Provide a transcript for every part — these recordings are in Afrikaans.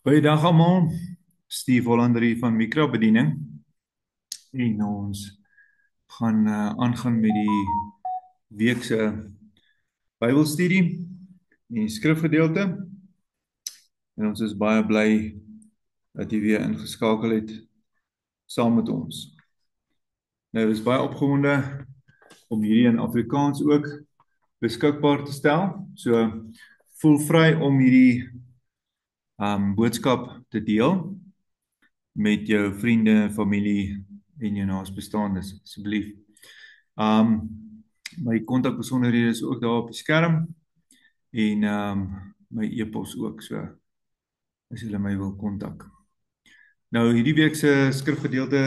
Goeiedag almal, Steve Hollander hier van Mikrobediening en ons gaan aangaan met die week se Bybelstudie en die skrifgedeelte en ons is baie bly dat jy weer ingeskakel het saam met ons. Nou is baie opgewonde om hierdie in Afrikaans ook beskikbaar te stel. So voel vry om hierdie boodskap te deel met jou vriende, familie en jou naasbestaandes, asseblief. My kontakbesonderhede is ook daar op die skerm en my e-pos ook, so as julle my wil kontak. Nou hierdie week se skrifgedeelte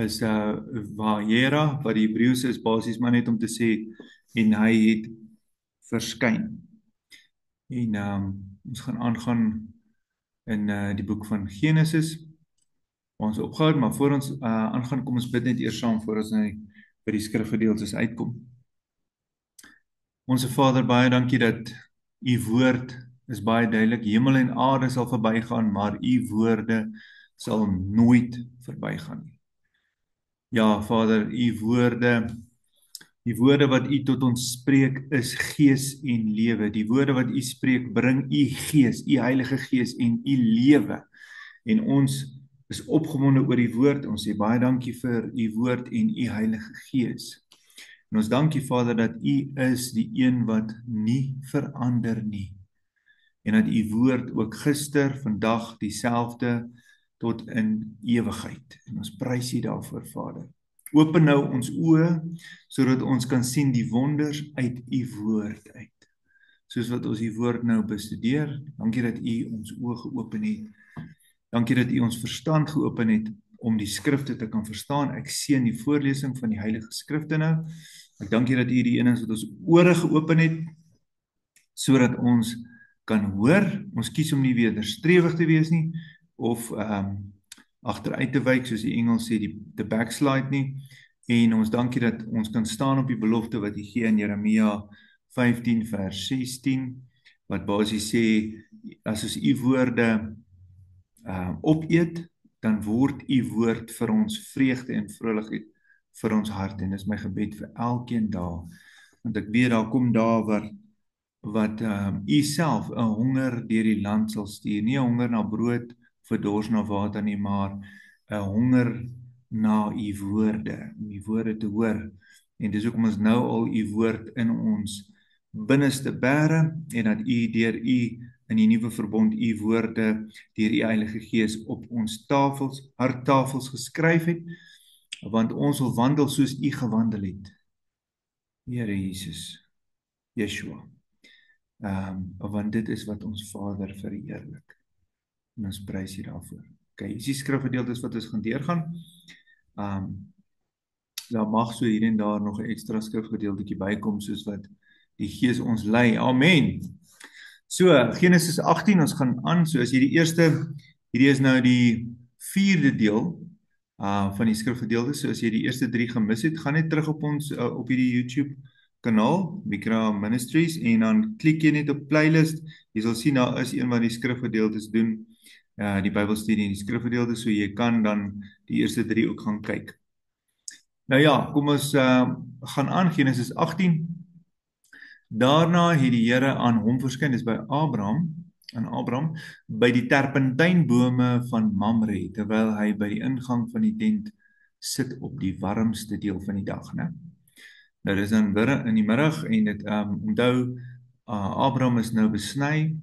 is Vayera, wat die Hebreëus is basies maar net om te sê en hy het verskyn. En ons gaan aangaan in die boek van Genesis, waar ons opgehou, maar voor ons aangaan, kom ons bid net eers saam voor ons by die skrifgedeeltes uitkom. Onse Vader, baie dankie dat u woord is baie duidelik. Hemel en aarde sal verbygaan, maar u woorde sal nooit verbygaan nie. Ja, Vader, u woorde wat u tot ons spreek is gees en lewe. Die woorde wat u spreek bring u gees, u Heilige Gees en u lewe. En ons is opgewonde oor die woord. Ons sê baie dankie vir u woord en u Heilige Gees. En ons dankie Vader dat u is die een wat nie verander nie. En dat u woord ook gister, vandag dieselfde tot in ewigheid. En ons prys u daarvoor, Vader. Open nou ons oë sodat ons kan sien die wonders uit u woord uit. Soos wat ons die woord nou bestudeer. Dankie dat u ons oë geopen het. Dankie dat u ons verstand geopen het om die skrifte te kan verstaan. Ek seën die voorlesing van die Heilige Skrifte nou. Ek dankie dat u die een is wat ons ore geopen het, sodat ons kan hoor. Ons kies om nie wederstrewig te wees nie, of agteruit te wyk, soos die Engels sê, die backslide nie. En ons dankie dat ons kan staan op die belofte wat u gee in Jeremia 15 vers 16, wat basies sê, as ons u woorde opeet, dan word u woord vir ons vreugde en vrolikheid vir ons hart. En dis my gebed vir elkeen daar, want ek weet daar kom daar wat u self 'n honger deur die land sal stuur, nie 'n honger na brood vir dors na water nie, maar 'n honger na u woorde, om u woorde te hoor. En dis hoekom ons nou al u woord in ons binneste bære, en dat u deur u in die nuwe verbond u woorde deur die Heilige Gees op ons tafels, harttafels geskryf het, want ons wil wandel soos u gewandel het, Here Jesus, Yeshua. Want dit is wat ons Vader verheerlik. En ons prys u daarvoor. Okay, is die skrifgedeeltes wat ons gaan deurgaan. Daar mag so hier en daar nog 'n ekstra skrifgedeeltjie bykom, soos wat die Gees ons lei. Amen. So, Genesis 18, ons gaan aan, so as hierdie is nou die 4de deel van die skrifgedeeltes. So as jy die eerste 3 gemis het, gaan net terug op ons op hierdie YouTube kanaal, Mikra Ministries, en dan klik jy net op playlist. Jy sal sien daar is een wat die skrifgedeeltes doen, die Bybelstudie en die skrifgedeeltes, so jy kan dan die eerste 3 ook gaan kyk. Nou ja, kom ons gaan aan, Genesis 18. Daarna het die Here aan hom verskyn, dis by Abraham, by die terpentynbome van Mamre, terwyl hy by die ingang van die tent sit op die warmste deel van die dag, né? Nou dis dan in die middag, en dit onthou, Abraham is nou besny.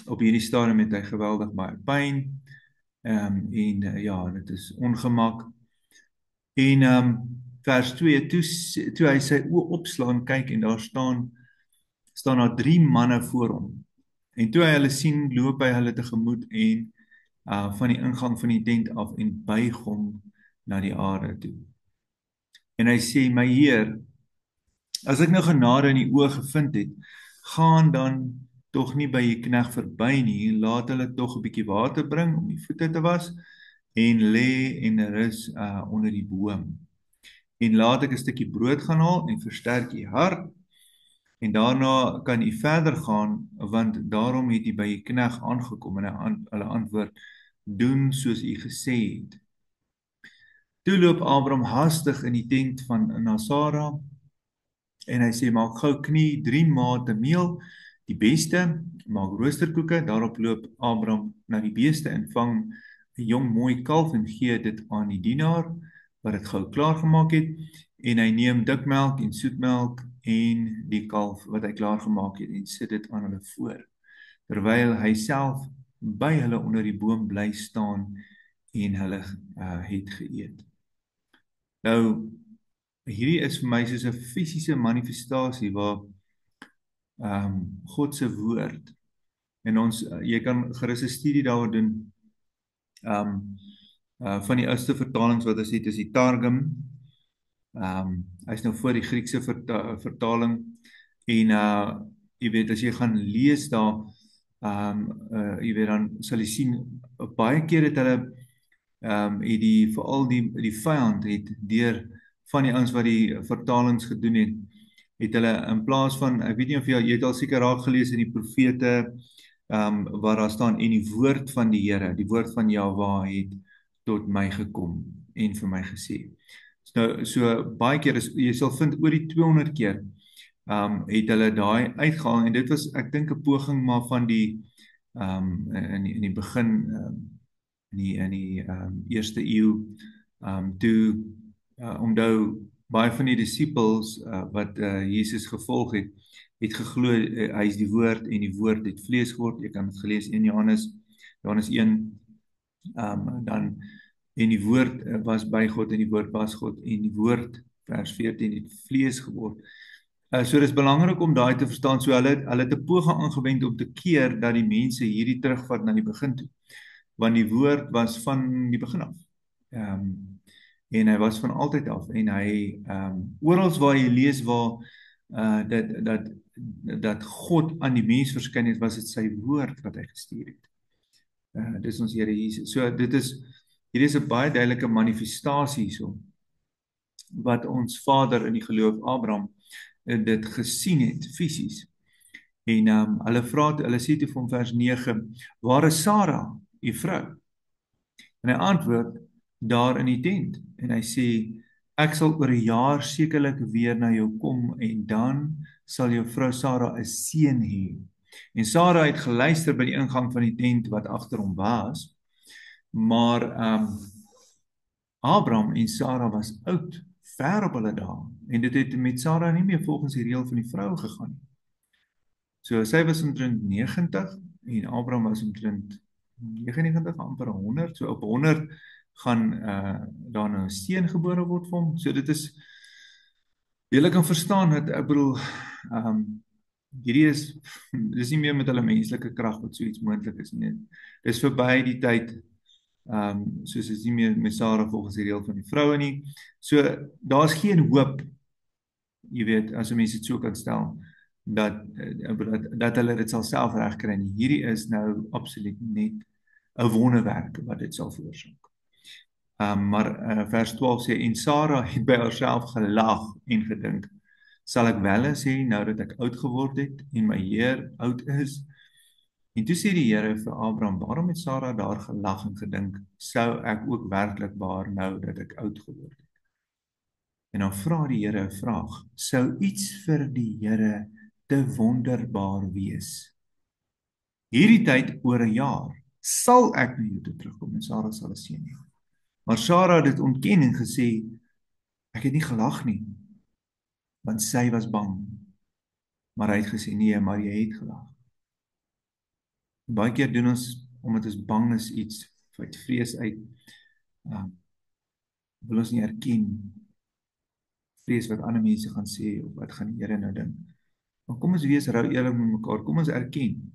Op hierdie stadium het hy geweldig baie pyn, ja, dit is ongemak. En vers 2, toe hy sy oë opslaan, kyk, en daar staan daar 3 manne voor hom. En toe hy hulle sien, loop hy hulle tegemoet en van die ingang van die tent af en buig hom na die aarde toe. En hy sê, my Heer, as ek nou genade in die oë gevind het, gaan dan tog nie by die knegt verby nie, laat hulle tog 'n bietjie water bring om die voete te was, en lê en rus onder die boom. En laat ek 'n stukkie brood gaan haal en versterk u hart, En daarna kan u verder gaan, want daarom het u by u knegt aangekom. En hulle antwoord, doen soos u gesê het. Toe loop Abraham hastig in die tent van Nasara, en hy sê, maak gou knie 3 mate meel, die beste, maak roosterkoeke. Daarop loop Abraham na die beeste en vang 'n jong mooi kalf en gee dit aan die dienaar wat dit gou klaar gemaak het, en hy neem dikmelk en soetmelk en die kalf wat hy klaar gemaak het en sit dit aan hulle voor, terwyl hy self by hulle onder die boom bly staan en hulle het geëet. Nou, hierdie is vir my soos 'n fisiese manifestasie waar God se woord, en ons, jy kan gerus 'n studie daaroor doen, van die ouste vertalings wat ons het, is die Targum. Hy is nou voor die Griekse vertaling, en jy weet, as jy gaan lees daar, jy weet, dan sal jy sien, baie keer het hulle, het veral die vyand het deur van die ouens wat die vertalings gedoen het hulle in plaas van, ek weet nie of jy het al seker raak gelees in die profete, waar daar staan, en die woord van die Here, die woord van Jahweh het tot my gekom en vir my gesê. So baie keer, jy sal vind oor die 200 keer, het hulle daai uitgehaal, en dit was, ek dink, 'n poging maar van die, in die begin, in die eerste eeu, toe, onthou, baie van die disippels, wat Jesus gevolg het geglo, hy is die woord, en die woord het vlees geword. Jy kan het gelees in Johannes 1, dan, en die woord was by God, en die woord was God, en die woord, vers 14, het vlees geword. So dis belangrik om daai te verstaan. So hulle het 'n poging aangewend om te keer dat die mense hierdie terugvat na die begin toe, want die woord was van die begin af, en hy was van altyd af, en hy, oral waar jy lees waar dat God aan die mens verskyn het, was dit sy woord wat hy gestuur het. Dis ons Here Jesus. So hier is 'n baie duidelike manifestasie hierso, wat ons vader in die geloof Abraham dit gesien het fisies. En hulle sê toe vir hom vers 9, waar is Sara, u vrou? En hy antwoord, daar in die tent. En hy sê, ek sal oor 'n jaar sekerlik weer na jou kom, en dan sal jou vrou Sara 'n seun hê. En Sara het geluister by die ingang van die tent wat agter hom was, maar Abraham en Sara was oud, ver op hulle dae, en dit het met Sara nie meer volgens die reël van die vrou gegaan nie. So sy was omtrent 90 en Abraham was omtrent 99, amper 100. So op 100 gaan daar nou 'n seun gebore word vir hom. So dit is, jy kan verstaan dat, ek bedoel, hierdie dis nie meer met hulle menslike krag wat so iets moontlik is nie. Dis verby die tyd, soos is nie meer met Sara volgens die reël van die vroue nie. So daar's geen hoop, jy weet, as 'n mens dit so kan stel, dat hulle dit sal self regkry nie. Hierdie is nou absoluut net 'n wonderwerk wat dit sal veroorsaak. Maar vers 12 sê, en Sara het by haarself gelag en gedink, sal ek wel sê, nou dat ek oud geword het en my heer oud is? En toe sê die Here vir Abraham, waarom het Sara daar gelag en gedink, sou ek ook werklik baar nou dat ek oud geword het? En dan vra die Here 'n vraag, sou iets vir die Here te wonderbaar wees? Hierdie tyd oor 'n jaar sal ek na jou toe terugkom en Sara sal 'n seun hê. Maar Sara het dit ontken en gesê, ek het nie gelag nie, want sy was bang. Maar hy het gesê, nee, maar jy het gelag. Baie keer doen ons, omdat ons bang is iets, uit vrees uit, wil ons nie erken, vrees wat ander mense gaan sê, of wat gaan die Here nou dink. Maar kom ons wees rou eerlik met mekaar, kom ons erken.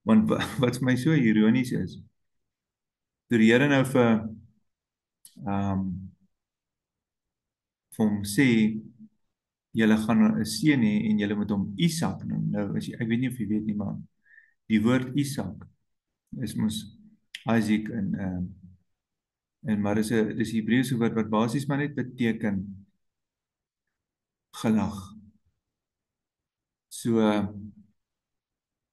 Want wat vir my so ironies is, toe die Here nou vir hom sê, julle gaan 'n seun hê en julle moet hom Isak noem. Nou, ek weet nie of jy weet nie, maar die woord Isak is mos Isaac, maar dis 'n Hebreëse woord wat basies maar net beteken gelag. So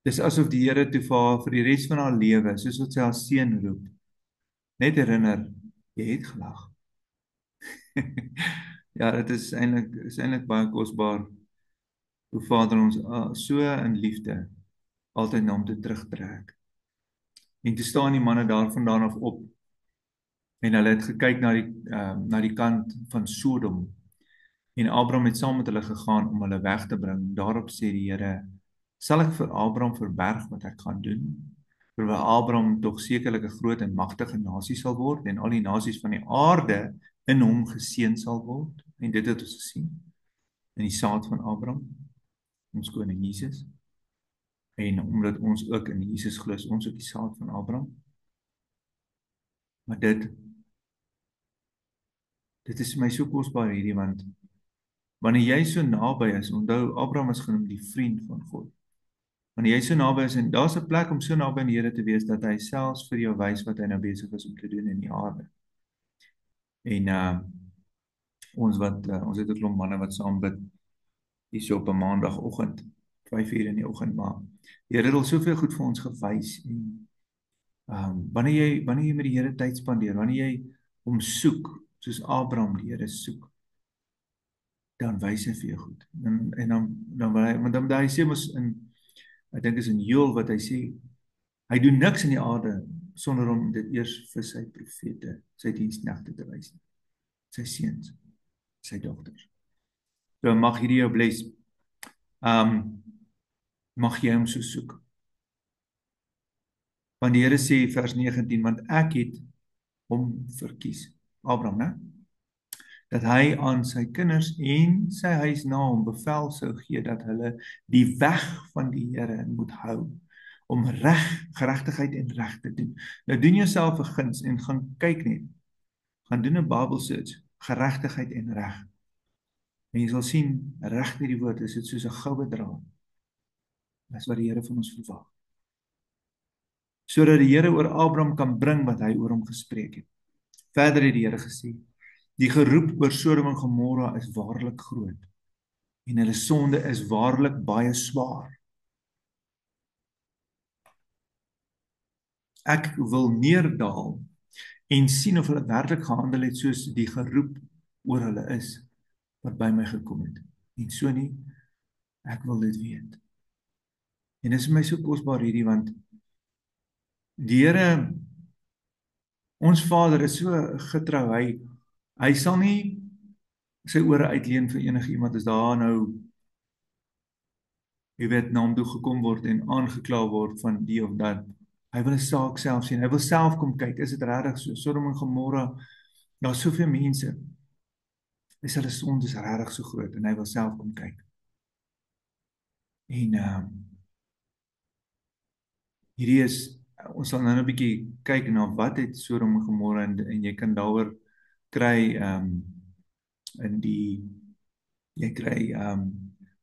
dis asof die Here toe vir haar vir die res van haar lewe, soos wat sy haar seun roep, net herinner, jy het gelag. Ja, dit is eintlik baie kosbaar hoe Vader ons so in liefde altyd na hom toe terugtrek. En toe staan die manne daarvandaan af op en hulle het gekyk na die kant van Sodom en Abraham het saam met hulle gegaan om hulle weg te bring. Daarop sê die Here, sal ek vir Abraham verberg wat ek gaan doen? Terwyl Abraham tog sekerlik 'n groot en magtige nasie sal word en al die nasies van die aarde in hom geseën sal word. En dit het ons gesien in die saad van Abraham, ons koning Jesus. En omdat ons ook in Jesus glo, is ons ook die saad van Abraham. Maar dit is vir my so kosbaar hierdie, want wanneer jy so naby is, onthou Abraham is genoem die vriend van God. Wanneer jy so naby is, en daar's 'n plek om so naby aan die Here te wees, dat hy selfs vir jou wys wat hy nou besig is om te doen in die aarde. En ons het 'n klomp manne wat saam bid, hier so op 'n maandagooggend, 5:00 in die oggend, maar die Here het al soveel goed vir ons gewys, en wanneer jy met die Here tyd spandeer, wanneer jy hom soek, soos Abraham die Here soek, dan wys hy vir jou goed. En dan wil hy, want dan hy sê mos ek dink is in Joël wat hy sê, hy doen niks in die aarde sonder om dit eers vir sy profete, sy diensknegte te wys, sy seuns, sy dogters. So mag hierdie jou bless. Mag jy hom so soek. Want die Here sê vers 19, want ek het hom verkies, Abraham, né? Dat hy aan sy kinders en sy huis na hom bevel sou gee dat hulle die weg van die Here moet hou, om geregtigheid en reg te doen. Nou doen jouself 'n guns en gaan kyk net, gaan doen 'n Bible search, geregtigheid en reg. En jy sal sien, reg met die woord is dit soos 'n goue draad. Dis wat die Here van ons verwag. Sodat die Here oor Abraham kan bring wat hy oor hom gespreek het. Verder het die Here gesê, die geroep oor Sodom en Gomorra is waarlik groot, en hulle sonde is waarlik baie swaar. Ek wil neerdal en sien of hulle werklik gehandel het soos die geroep oor hulle is, wat by my gekom het. En so nie, ek wil dit weet. En dit is vir my so kosbaar hierdie, want die Here, ons Vader is so getrou, hy sal nie sy ore uitleen vir enige iemand as daar nou, jy weet, na hom toe gekom word en aangekla word van die of dat. Hy wil 'n saak self sien. Hy wil self kom kyk. Is dit regtig so? Sodom en Gomorra, daar's soveel mense. Is hulle sonde is regtig so groot en hy wil self kom kyk. En hierdie is, ons sal nou 'n bietjie kyk na wat het Sodom en Gomorra, en jy kan daaroor kry jy kry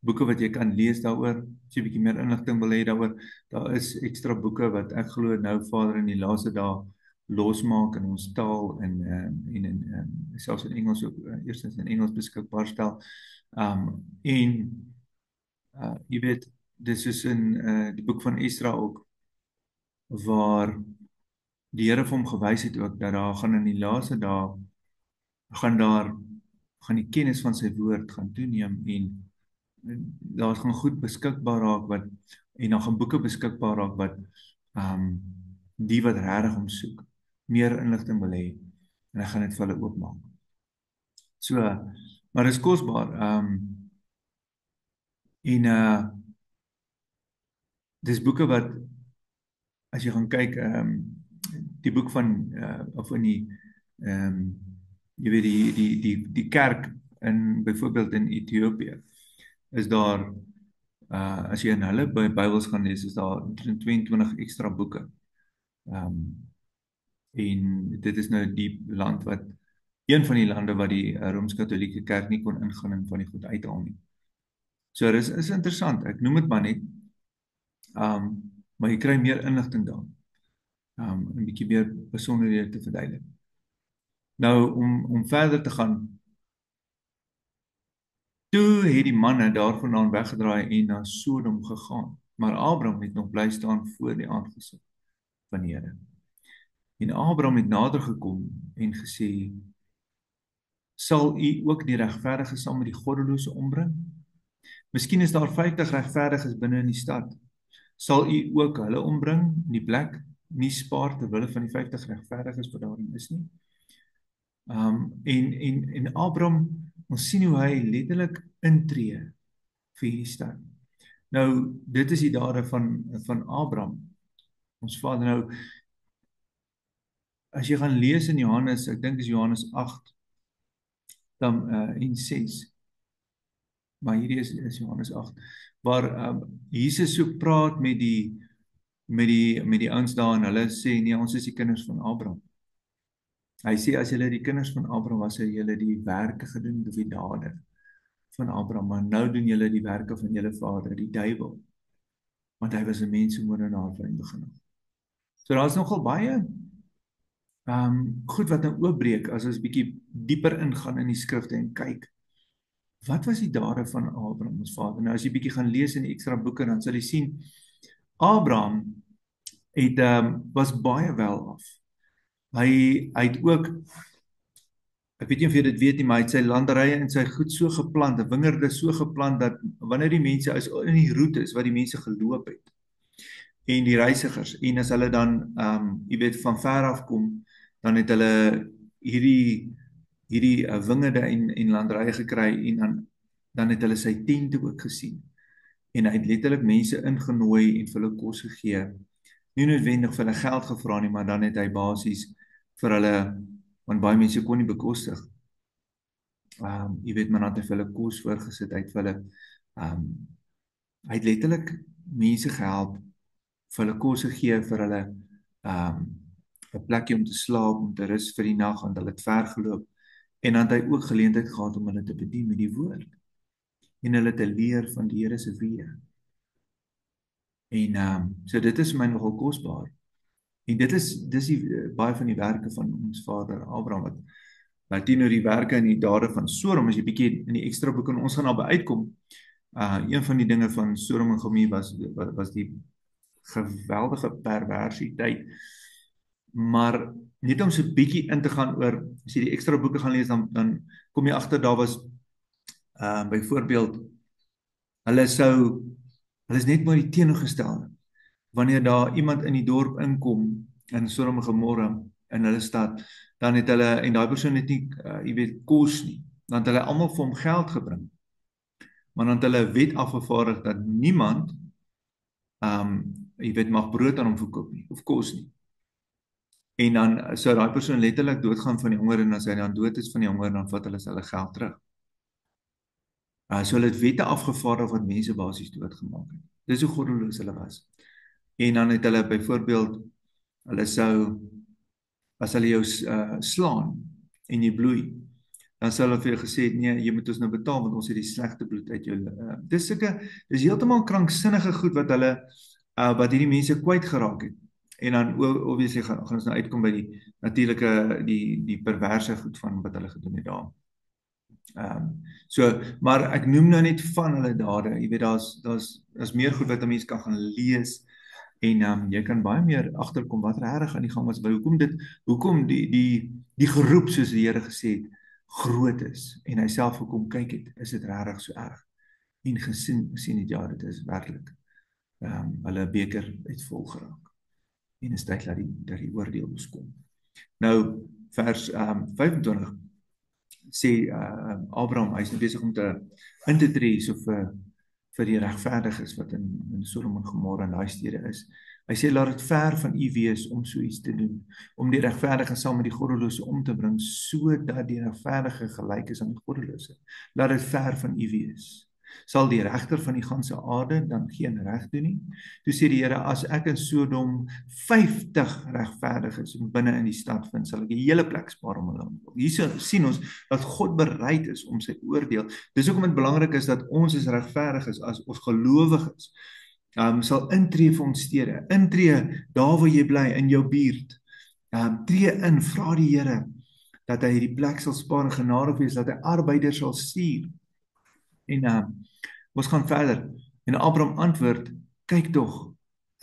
boeke wat jy kan lees daaroor, as jy 'n bietjie meer inligting wil hê daaroor. Daar is ekstra boeke wat ek glo nou Vader in die laaste dae losmaak in ons taal en selfs in Engels ook, eerstens in Engels beskikbaar stel. Jy weet, dis is in die boek van Esdra ook, waar die Here vir hom gewys het ook, dat daar gaan in die laaste dae, gaan die kennis van sy woord gaan toeneem, en daar gaan goed beskikbaar raak en dan gaan boeke beskikbaar raak wat die wat regtig hom soek, meer inligting wil hê, en hy gaan dit vir hulle oopmaak. So, maar dit is kosbaar. Dis boeke wat, as jy gaan kyk, die boek van of in die jy weet die kerk in byvoorbeeld in Ethiopië, is daar as jy in hulle Bybels gaan lees, is daar 22 ekstra boeke. En dit is nou die land een van die lande wat die Rooms-Katolieke Kerk nie kon ingaan en van die goed uithaal nie. So dit is interessant, ek noem dit maar net, maar jy kry meer inligting daar, 'n bietjie meer besonderhede te verduidelik. Nou, om verder te gaan, Toe het die manne daarvandaan weggedraai en na Sodom gegaan. Maar Abraham het nog bly staan voor die aangesig van die Here. En Abraham het nader gekom en gesê: "Sal u ook die regverdiges saam met die goddelose ombring? Miskien is daar 50 regverdiges binne in die stad. Sal u ook hulle ombring en die plek nie spaar ter wille van die 50 regverdiges wat daarin is nie?" En Abraham, ons sien hoe hy letterlik intree vir hierdie stad. Nou, dit is die dade van Abraham, ons Vader. Nou, as jy gaan lees in Johannes, ek dink is Johannes 8 dan en 6, maar hierdie is Johannes 8, waar Jesus so praat met die ouens daar en hulle sê, nee, ons is die kinders van Abraham. Hy sê, as julle die kinders van Abraham was, het julle die werke gedoen, of die dade van Abraham, maar nou doen julle die werke van julle vader, die duiwel, want hy was 'n mensemoordenaar van die begin af. So daar is nogal baie goed wat nou oopbreek, as ons bietjie dieper ingaan in die skrifte en kyk, wat was die dade van Abraham, ons vader? Nou as jy bietjie gaan lees in die ekstra boeke, dan sal jy sien, Abraham het, was baie wel af. Hy het ook, ek weet nie of jy dit weet nie, maar hy het sy landerye en sy goed so geplant, 'n wingerde so geplant, dat wanneer die mense is in die roetes wat die mense geloop het, en die reisigers, en as hulle dan, jy weet, van ver af kom, dan het hulle hierdie wingerde en landerye gekry, en dan het hulle sy tente ook gesien, en hy het letterlik mense ingenooi en vir hulle kos gegee, nie noodwendig vir hulle geld gevra nie, maar dan het hy basies vir hulle, want baie mense kon nie bekostig, jy weet, maar dan het hy vir hulle kos voorgesit, hy het vir hulle, hy het letterlik mense gehelp, vir hulle kos gegee, vir hulle, 'n plekkie om te slaap, om te rus vir die nag, want hulle het ver geloop, en dan het hy ook geleentheid gehad om hulle te bedien met die woord, en hulle te leer van die Here se weë. En so dit is vir my nogal kosbaar. En dis baie van die werke van ons vader Abraham, wat teenoor die werke en die dade van Sodom, as jy bietjie in die ekstra boek, en ons gaan daarby uitkom, een van die dinge van Sodom en Gomorra was die geweldige perversiteit. Maar net om so bietjie in te gaan oor, as jy die ekstra boeke gaan lees, dan kom jy agter, daar was byvoorbeeld, hulle is net maar die teenoorgestelde. Wanneer daar iemand in die dorp inkom, in Sodom en Gomorra, in hulle stad, dan het hulle, en daai persoon het nie, jy weet, kos nie, dan het hulle almal vir hom geld gebring, maar dan het hulle 'n wet afgevaardig, dat niemand, jy weet, mag brood aan hom verkoop nie, of kos nie. En dan sou daai persoon letterlik doodgaan van die honger, en as hy dan dood is van die honger, dan vat hulle hulle geld terug. So hulle het wette afgevaardig wat mense basies doodgemaak het. Dis hoe goddeloos hulle was. En dan het hulle byvoorbeeld, hulle sou, as hulle jou slaan en jy bloei, dan sou hulle vir jou gesê het, nee, jy moet ons nou betaal, want ons het die slegte bloed uit jou, dis heeltemal kranksinnige goed wat hulle, wat hierdie mense kwyt geraak het. En dan, obviously, gaan ons nou uitkom by die natuurlike, die perverse goed van wat hulle gedoen het daar. Maar ek noem nou net van hulle dade, jy weet, daar's meer goed wat 'n mens kan gaan lees, en jy kan baie meer agterkom wat regtig aan die gang was, by hoekom die geroep, soos die Here gesê het, groot is, en hy self gekom kyk het, is dit regtig so erg, en gesien het, ja, dit is werklik, hulle beker het vol geraak, en is tyd dat die oordeel moes kom. Nou, vers 25, sê Abraham, hy is nou besig om in te tree, so vir die regverdiges wat in Sodom en Gomorra en daai stede is. Hy sê, laat dit ver van u wees om so iets te doen, om die regverdige saam met die goddelose om te bring, sodat die regverdige gelyk is aan die goddelose. Laat dit ver van u wees. Sal die regter van die ganse aarde dan geen reg doen nie? Toe sê die Here, as ek in Sodom 50 regverdiges binne in die stad vind, sal ek die hele plek spaar om hulle. Hier sien ons dat God bereid is om sy oordeel. Dis hoekom dit belangrik is dat ons as regverdiges, as ons gelowiges, sal intree vir ons stede, intree daar waar jy bly, in jou buurt, tree in, vra die Here, dat hy die plek sal spaar en genadig wees, dat hy arbeiders sal stuur, En ons gaan verder. En Abraham antwoord, kyk tog,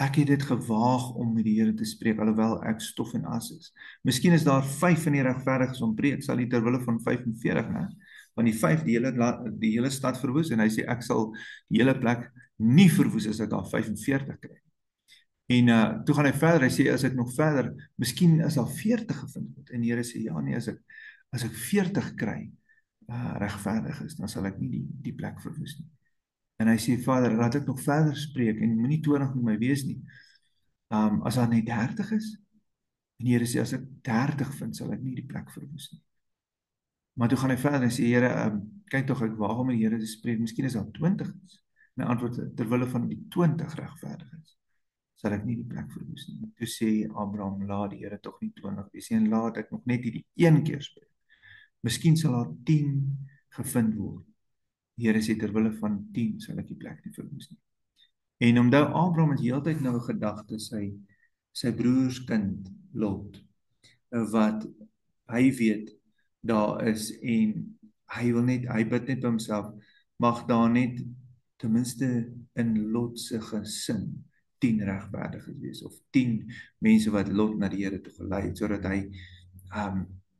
ek het dit gewaag om met die Here te spreek, alhoewel ek stof en as is. Miskien is daar 5 van die regverdiges ontbreek, sal hy terwille van 45, né? Want die 5 die hele stad verwoes en hy sê ek sal die hele plek nie verwoes as ek daar 45 kry. En toe gaan hy verder, hy sê as ek nog verder, miskien is daar 40 gevind word. En die Here sê ja nee, as ek 40 kry, regverdig is, dan sal ek nie die plek verwoes nie. En hy sê Vader, laat ek nog verder spreek en moenie toornig met my wees nie. As daar net 30 is, en die Here sê as ek 30 vind, sal ek nie die plek verwoes nie. Maar toe gaan hy verder en sê Here, kyk tog ek waag om met die Here te spreek, miskien is daar 20 is. My antwoord terwille van die 20 regverdiges, sal ek nie die plek verwoes nie. Toe sê Abraham, laat die Here tog nie 20 wees nie, en laat ek nog net hierdie een keer spreek. Miskien sal daar 10 gevind word. Die Here sê terwille van 10 sal ek die plek nie verwoes nie. En omdat Abraham het heeltyd nou gedagte sy broers kind Lot, wat hy weet daar is en hy bid net by homself, mag daar net ten minste in Lot se gesin 10 regverdiges wees of 10 mense wat Lot na die Here toe gelei het, sodat hy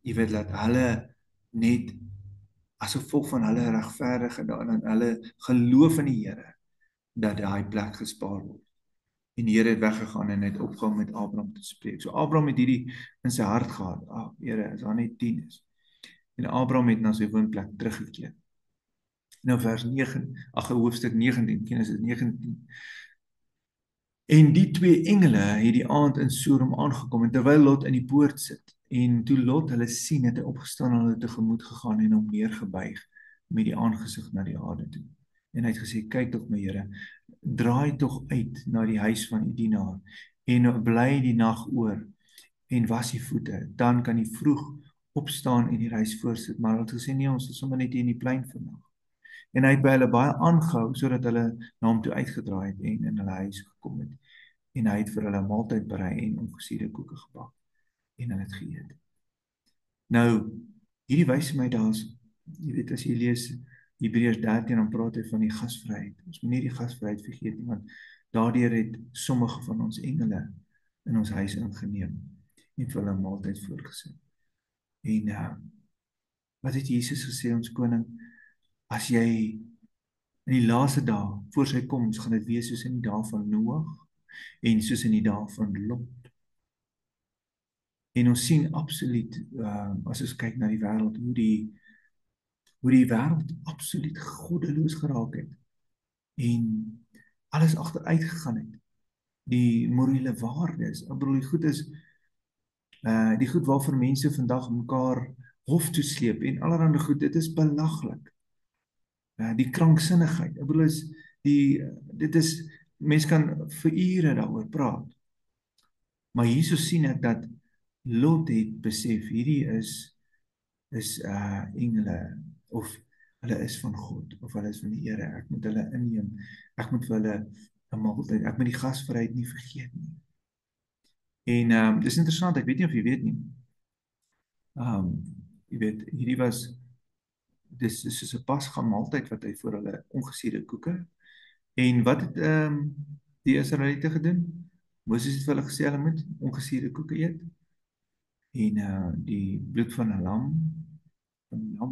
jy weet dat hulle net as gevolg van hulle regverdige en hulle geloof in die Here dat daai plek gespaar word. En die Here het weggegaan en het opgehou met Abraham te spreek. So Abraham het hierdie in sy hart gehad. Here, as daar net 10 is. En Abraham het na sy woonplek teruggekeer. Nou hoofstuk 19, Genesis 19. En die 2 engele het die aand in Sodom aangekom en terwyl Lot in die poort sit. En toe Lot hulle sien, het hy opgestaan en hulle tegemoet gegaan en hom neergebuig met die aangesig na die aarde toe. En hy het gesê, kyk tog my Here, draai tog uit na die huis van die dienaar en bly die nag oor en was die voete, dan kan jy vroeg opstaan en die reis voortsit. Maar hy het gesê, nee, ons is sommer net hier in die plein vandag. En hy het by hulle baie aangehou, sodat hulle na hom toe uitgedraai het en in hulle huis gekom het. En hy het vir hulle maaltyd berei en ongesierde koeke gebak en hulle het geëet. Nou, hierdie wys my daar's, jy weet as jy lees Hebreërs 13, dan praat hy van die gasvryheid. Ons moet nie die gasvryheid vergeet nie, want daardeur het sommige van ons engele in ons huis ingeneem en vir hulle maaltyd voorgesit. En wat het Jesus gesê, ons koning? As jy in die laaste dae voor sy koms, gaan dit wees soos in die dae van Noag en soos in die dae van Lot. En ons sien absoluut, as ons kyk na die wêreld, hoe die wêreld absoluut goddeloos geraak het en alles agteruit gegaan het. Die morele waardes, ek bedoel die goed is die goed waarvoor mense vandag mekaar hof toe sleep en allerhande goed, dit is belaglik. Die kranksinnigheid, ek bedoel dit is, mens kan vir ure daaroor praat. Maar hierso sien ek dat Lot het besef, hierdie is engele, of hulle is van God, of hulle is van die Here, ek moet hulle inneem, ek moet vir hulle 'n maaltyd, ek moet die gasvryheid nie vergeet nie. En dis interessant, ek weet nie of jy weet nie, jy weet, hierdie was, dis soos 'n pasgaan maaltyd wat hy vir hulle ongesierde koeke, en wat het die Israeliete gedoen? Moses het vir hulle gesê, hulle moet ongesierde koeke eet, en die bloed van 'n lam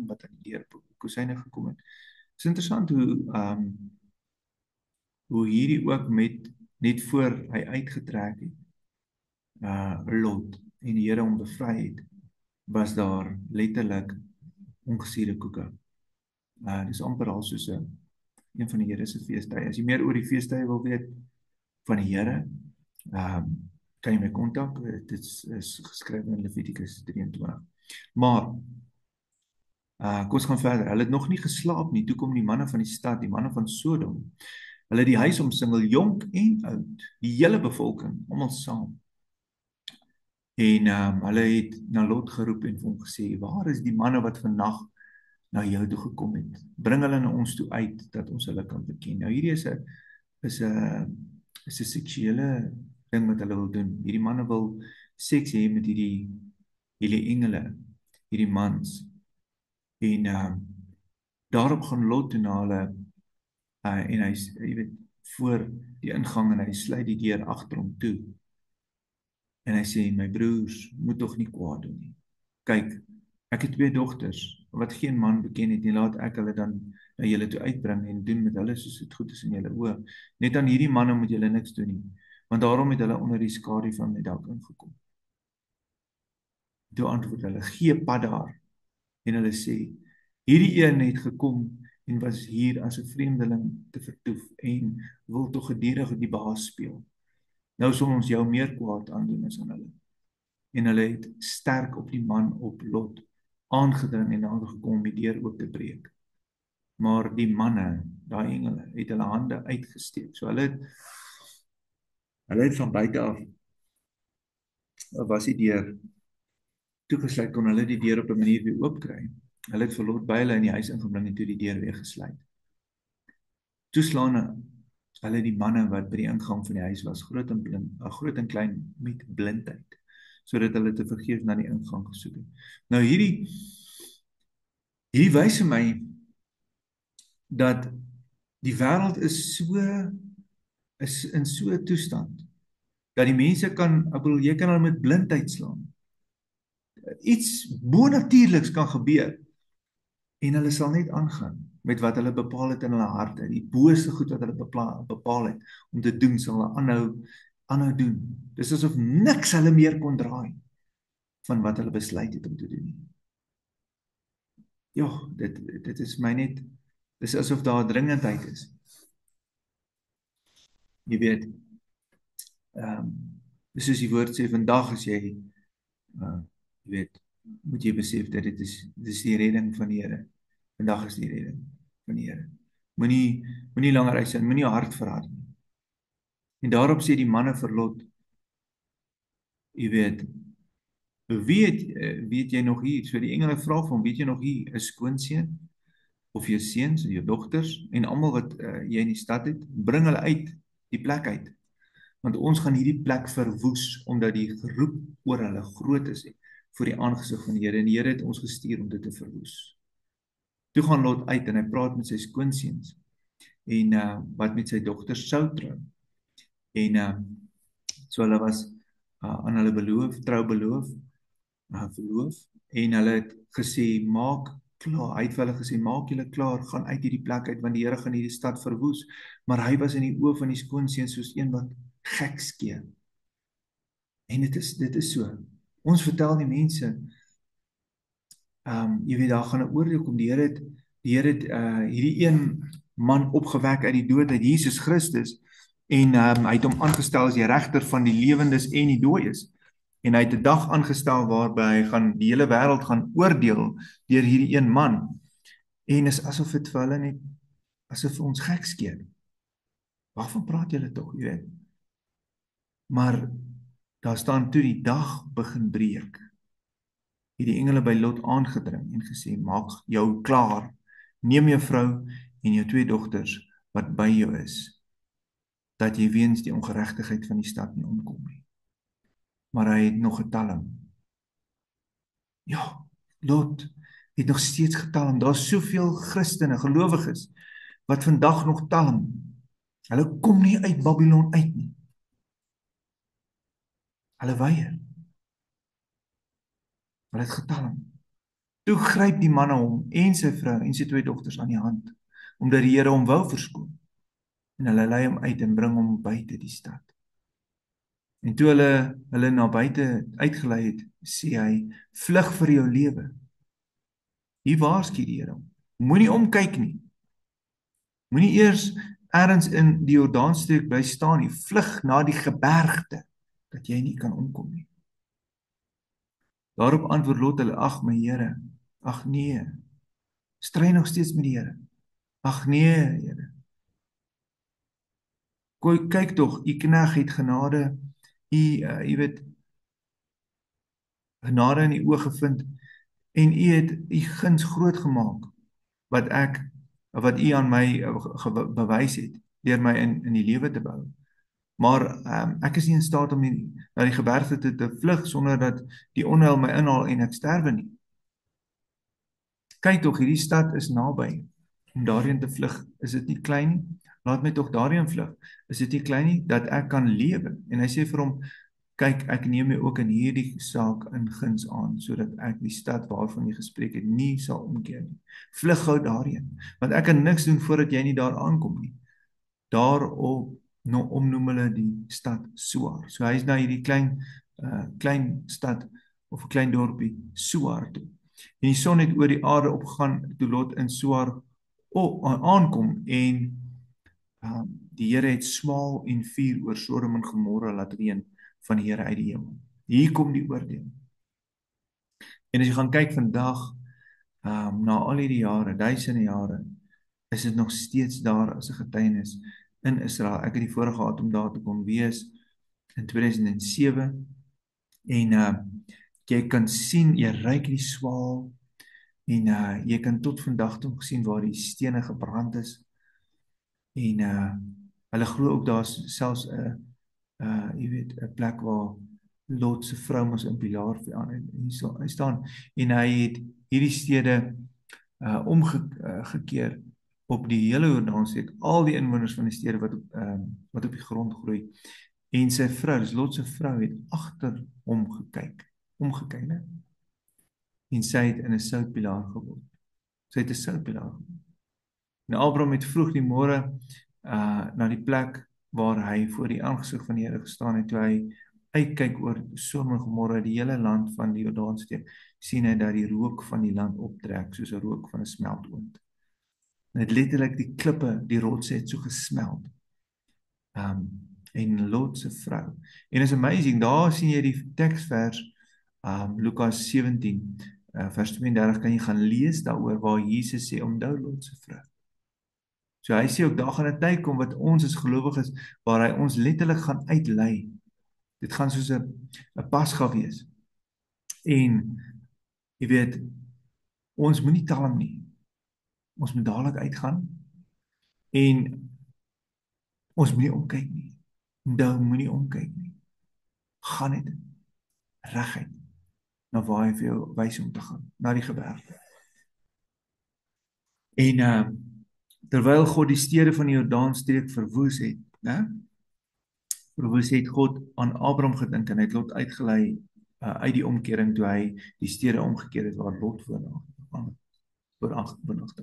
wat aan die deurkosyne gekom het. Het is interessant hoe hierdie ook net voor hy uitgetrek het, Lot, en die Here hom bevry het, was daar letterlik ongesierde koeke. Dis amper al soos een van die Here se feestdae. As jy meer oor die feestdae wil weet van die Here, kan jy my kontak, dit is geskryf in Levitikus 23. Maar, kom ons gaan verder, hulle het nog nie geslaap nie, toe kom die manne van die stad, die manne van Sodom, hulle het die huis omsingel, jonk en oud, die hele bevolking, almal saam, en hulle het na Lot geroep en vir hom gesê, waar is die manne wat vandag na jou toe gekom het, bring hulle na ons toe uit, dat ons hulle kan beken. Nou hierdie is 'n seksuele ding wat hulle wil doen. Hierdie manne wil seks hê met hierdie engele, hierdie mans. En Daarop gaan Lot toe na hulle, en hy, jy weet, voor die ingang en hy sluit die deur agter hom toe. En hy sê, my broers, moet tog nie kwaad doen nie. Kyk, ek het 2 dogters, wat geen man beken het nie, laat ek hulle dan na julle toe uitbring en doen met hulle soos het goed is in julle oë. Net aan hierdie manne moet julle niks doen nie, want daarom het hulle onder die skadu van my dak ingekom. Toe antwoord hulle, gee pad daar. En hulle sê, hierdie een het gekom en was hier as 'n vreemdeling te vertoef en wil tog gedurig die baas speel. Nou sal ons jou meer kwaad aandoen as aan hulle. En hulle het sterk op die man op Lot aangedring en aangekom om die deur oop te breek. Maar die manne, daai engele, het hulle hande uitgesteek. So hulle het van buite af, was die deur toegesluit, kon hulle die deur op 'n manier weer oopkry. Hulle het vir Lot by hulle in die huis ingebring en toe die deur weer gesluit. Toe slaan hulle die manne wat by die ingang van die huis was, groot en klein met blindheid, sodat hulle te vergeefs na die ingang gesoek het. Nou hierdie wys vir my dat die wêreld is in so 'n toestand dat die mense jy kan hulle met blindheid slaan. Iets bonatuurliks kan gebeur en hulle sal net aangaan met wat hulle bepaal het in hulle harte. Die bose goed wat hulle bepaal het om te doen, sal hulle aanhou doen. Dis asof niks hulle meer kon draai van wat hulle besluit het om te doen. Ja, dit is my net, dis asof daar dringendheid is. Jy weet, dis soos die woord sê, vandag as jy, jy weet, moet jy besef dat dit is die redding van die Here. Vandag is die redding van die Here. Moenie langer uitsin, moenie jou hart verhard nie. En daarop sê die manne vir Lot, jy weet, weet jy nog hier? So die engele vra vir hom, weet jy nog hier 'n skoonseun of jou seuns, jou dogters en almal wat jy in die stad het, bring hulle uit die plek uit. Want ons gaan hierdie plek verwoes omdat die geroep oor hulle groot is voor die aangesig van die Here en die Here het ons gestuur om dit te verwoes. Toe gaan Lot uit en hy praat met sy skoonseuns en wat met sy dogters sou trou. En so hulle was aan hulle trou beloof en hulle het gesê maak klaar. Hy het vir hulle gesê maak julle klaar, gaan uit hierdie plek uit want die Here gaan hierdie stad verwoes. Maar hy was in die oë van die skoonseuns soos een wat gek skeer. En dit is so. Ons vertel die mense, jy weet daar gaan 'n oordeel kom. Die Here het hierdie een man opgewek uit die dood, uit Jesus Christus, en hy het hom aangestel as die regter van die lewendes en die dooies. En hy het 'n dag aangestel waarby hy die hele wêreld gaan oordeel deur hierdie een man. En is asof dit vir hulle net asof ons gek skeer. Waarvan praat julle tog, jy weet? Maar daar staan toe die dag begin breek. Het die engele by Lot aangedring en gesê, maak jou klaar, neem jou vrou en jou 2 dogters wat by jou is, dat jy weens die ongeregtigheid van die stad nie omkom nie. Maar hy het nog getalm. Ja, Lot het nog steeds getalm. Daar's soveel Christene, gelowiges, wat vandag nog talm. Hulle kom nie uit Babylon uit nie. Hulle weier. Hulle het getalm. Toe gryp die manne hom en sy vrou en sy 2 dogters aan die hand, omdat die Here hom wou verskoon. En hulle lei hom uit en bring hom buite die stad. En toe hulle na buite uitgelei het, sê hy, vlug vir jou lewe. Hier waarsku die Here hom. Moenie omkyk nie. Moenie eers ergens in die Jordaanstreek bly staan nie. Vlug na die gebergte, dat jy nie kan omkom nie. Daarop antwoord Lot hulle, ag my Here, ag nee. Stry nog steeds met die Here. Ag nee, Here. Kyk tog, u knegg het genade, jy weet, genade in die oë gevind en u het u guns groot gemaak wat u aan my bewys het deur my in die lewe te bou. Maar ek is nie in staat om na die gebergte te vlug sonder dat die onheil my inhaal en ek sterwe nie. Kyk tog, hierdie stad is naby. om daarheen te vlug, is dit nie klein nie? Laat my tog daarheen vlug. Is dit nie klein nie dat ek kan lewe? En hy sê vir hom, kyk, ek neem jou ook in hierdie saak in guns aan, sodat ek die stad waarvan jy gespreek het nie sal omkeer nie. Vlug gou daarheen, want ek kan niks doen voordat jy nie daar aankom nie. Daarop omnoem hulle die stad Soar. So hy is na hierdie klein stad of 'n klein dorpie Soar toe. En die son het oor die aarde opgegaan toe Lot in Soar aankom en die Here het smaal en vuur oor Sodom en Gomorra laat reën van die Here uit die hemel. Hier kom die oordeel. En as jy gaan kyk vandag, na al hierdie jare, duisende jare, is dit nog steeds daar as 'n getuienis in Israel. Ek het die voorreg gehad om daar te kom wees in 2007 en jy kan sien, jy ruik die swaal en jy kan tot vandag toe sien waar die stene gebrand is en hulle glo ook daar's selfs 'n jy weet 'n plek waar Lot se vrou mos in pilaar hy staan en hy het hierdie stede omgekeer op die hele Jordaanstreek, al die inwoners van die stede wat op die grond groei. En sy vrou, dus Lot se vrou, het agter hom omgekyk, né? En sy het in 'n soutpilaar geword. Sy het 'n soutpilaar geword. En Abraham het vroeg die môre na die plek waar hy voor die aangesig van die Here gestaan het, toe hy uitkyk oor Sodom en Gomorra, die hele land van die Jordaanstreek, sien hy dat die rook van die land optrek, soos 'n rook van 'n smeltoond. En het letterlik die klippe, die rotse het so gesmeld. En Lot se vrou. En is amazing, daar sien jy die teksvers, Lukas 17, vers 32, kan jy gaan lees daaroor waar Jesus sê, onthou Lot se vrou. So hy sê ook, daar gaan 'n tyd kom wat ons as gelowiges, waar hy ons letterlik gaan uitlei. Dit gaan soos 'n pasga wees. En, jy weet, ons moenie talm nie. Ons moet dadelik uitgaan en ons moenie omkyk nie. Onthou, moenie omkyk nie. Gaan net reguit na waar hy vir jou wys om te gaan, na die gebergte. En terwyl God die stede van die Jordaanstreek verwoes het, né? Verwoes het God aan Abraham gedink en hy het Lot uitgelei uit die omkering toe hy die stede omgekeer het waar Lot woonagtig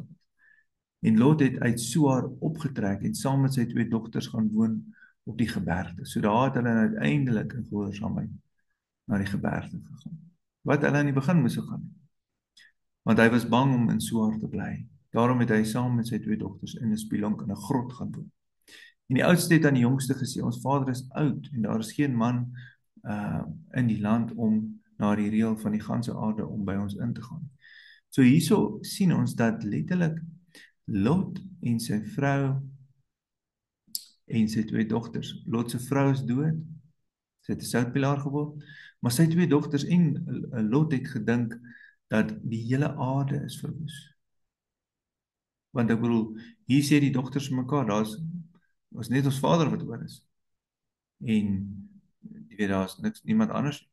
was. En Lot het uit Soar opgetrek en saam met sy 2 dogters gaan woon op die gebergte. So daar het hulle uiteindelik in gehoorsaamheid na die gebergte gegaan. Wat hulle in die begin moes gegaan. Want hy was bang om in Soar te bly. Daarom het hy saam met sy 2 dogters in 'n spilonk in 'n grot gaan woon. En die oudste het aan die jongste gesê, ons vader is oud en daar is geen man in die land om na die reël van die ganse aarde om by ons in te gaan. So hierso sien ons dat letterlik Lot en sy vrou en sy 2 dogters. Lot se vrou is dood. Sy het 'n soutpilaar geword, maar sy 2 dogters en Lot het gedink dat die hele aarde is verwoes. Want ek bedoel, hier sê die dogters mekaar, daar's net ons vader wat oor is. En jy weet, daar's niemand anders.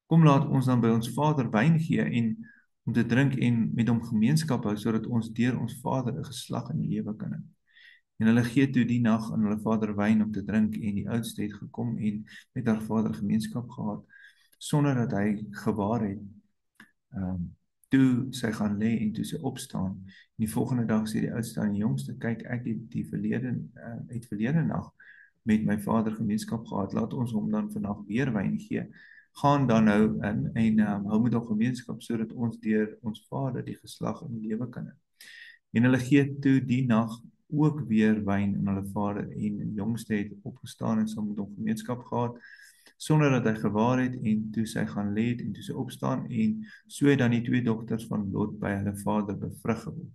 Kom laat ons dan by ons vader wyn gee en om te drink en met hom gemeenskap hou, sodat ons deur ons vader 'n geslag in die lewe kan hê. En hulle gee toe die nag aan hulle vader wyn om te drink en die oudste het gekom en met haar vader gemeenskap gehad, sonder dat hy gewaar het. Toe sy gaan lê en toe sy opstaan. En die volgende dag sê die oudste aan die jongste, kyk, ek het verlede nag met my vader gemeenskap gehad, laat ons hom dan vandag weer wyn gee. Gaan dan nou in en hou met hom gemeenskap, sodat ons deur ons vader die geslag in die lewe kan hê. En hulle gee toe die nag ook weer wyn aan hulle vader en die jongste het opgestaan en saam met hom gemeenskap gehad, sonder dat hy gewaar het en toe sy gaan lê en toe sy opstaan en so het dan die 2 dogters van Lot by hulle vader bevrug geword.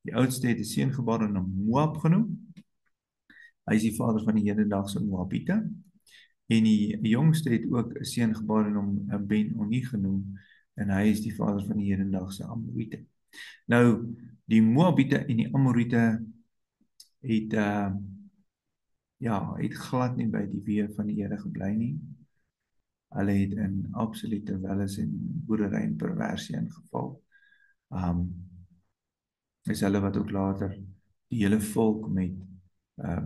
Die oudste het 'n seun gebaar en hom Moab genoem. Hy is die vader van die hedendaagse Moabite. En die jongste het ook 'n seun gebaar en hom Ben-Oni genoem en hy is die vader van die hedendaagse Amorite. Nou, die Moabite en die Amorite het glad nie by die weë van die Here gebly nie. Hulle het in absolute welles en boerery en perversie ingeval. Dis hulle wat ook later die hele volk met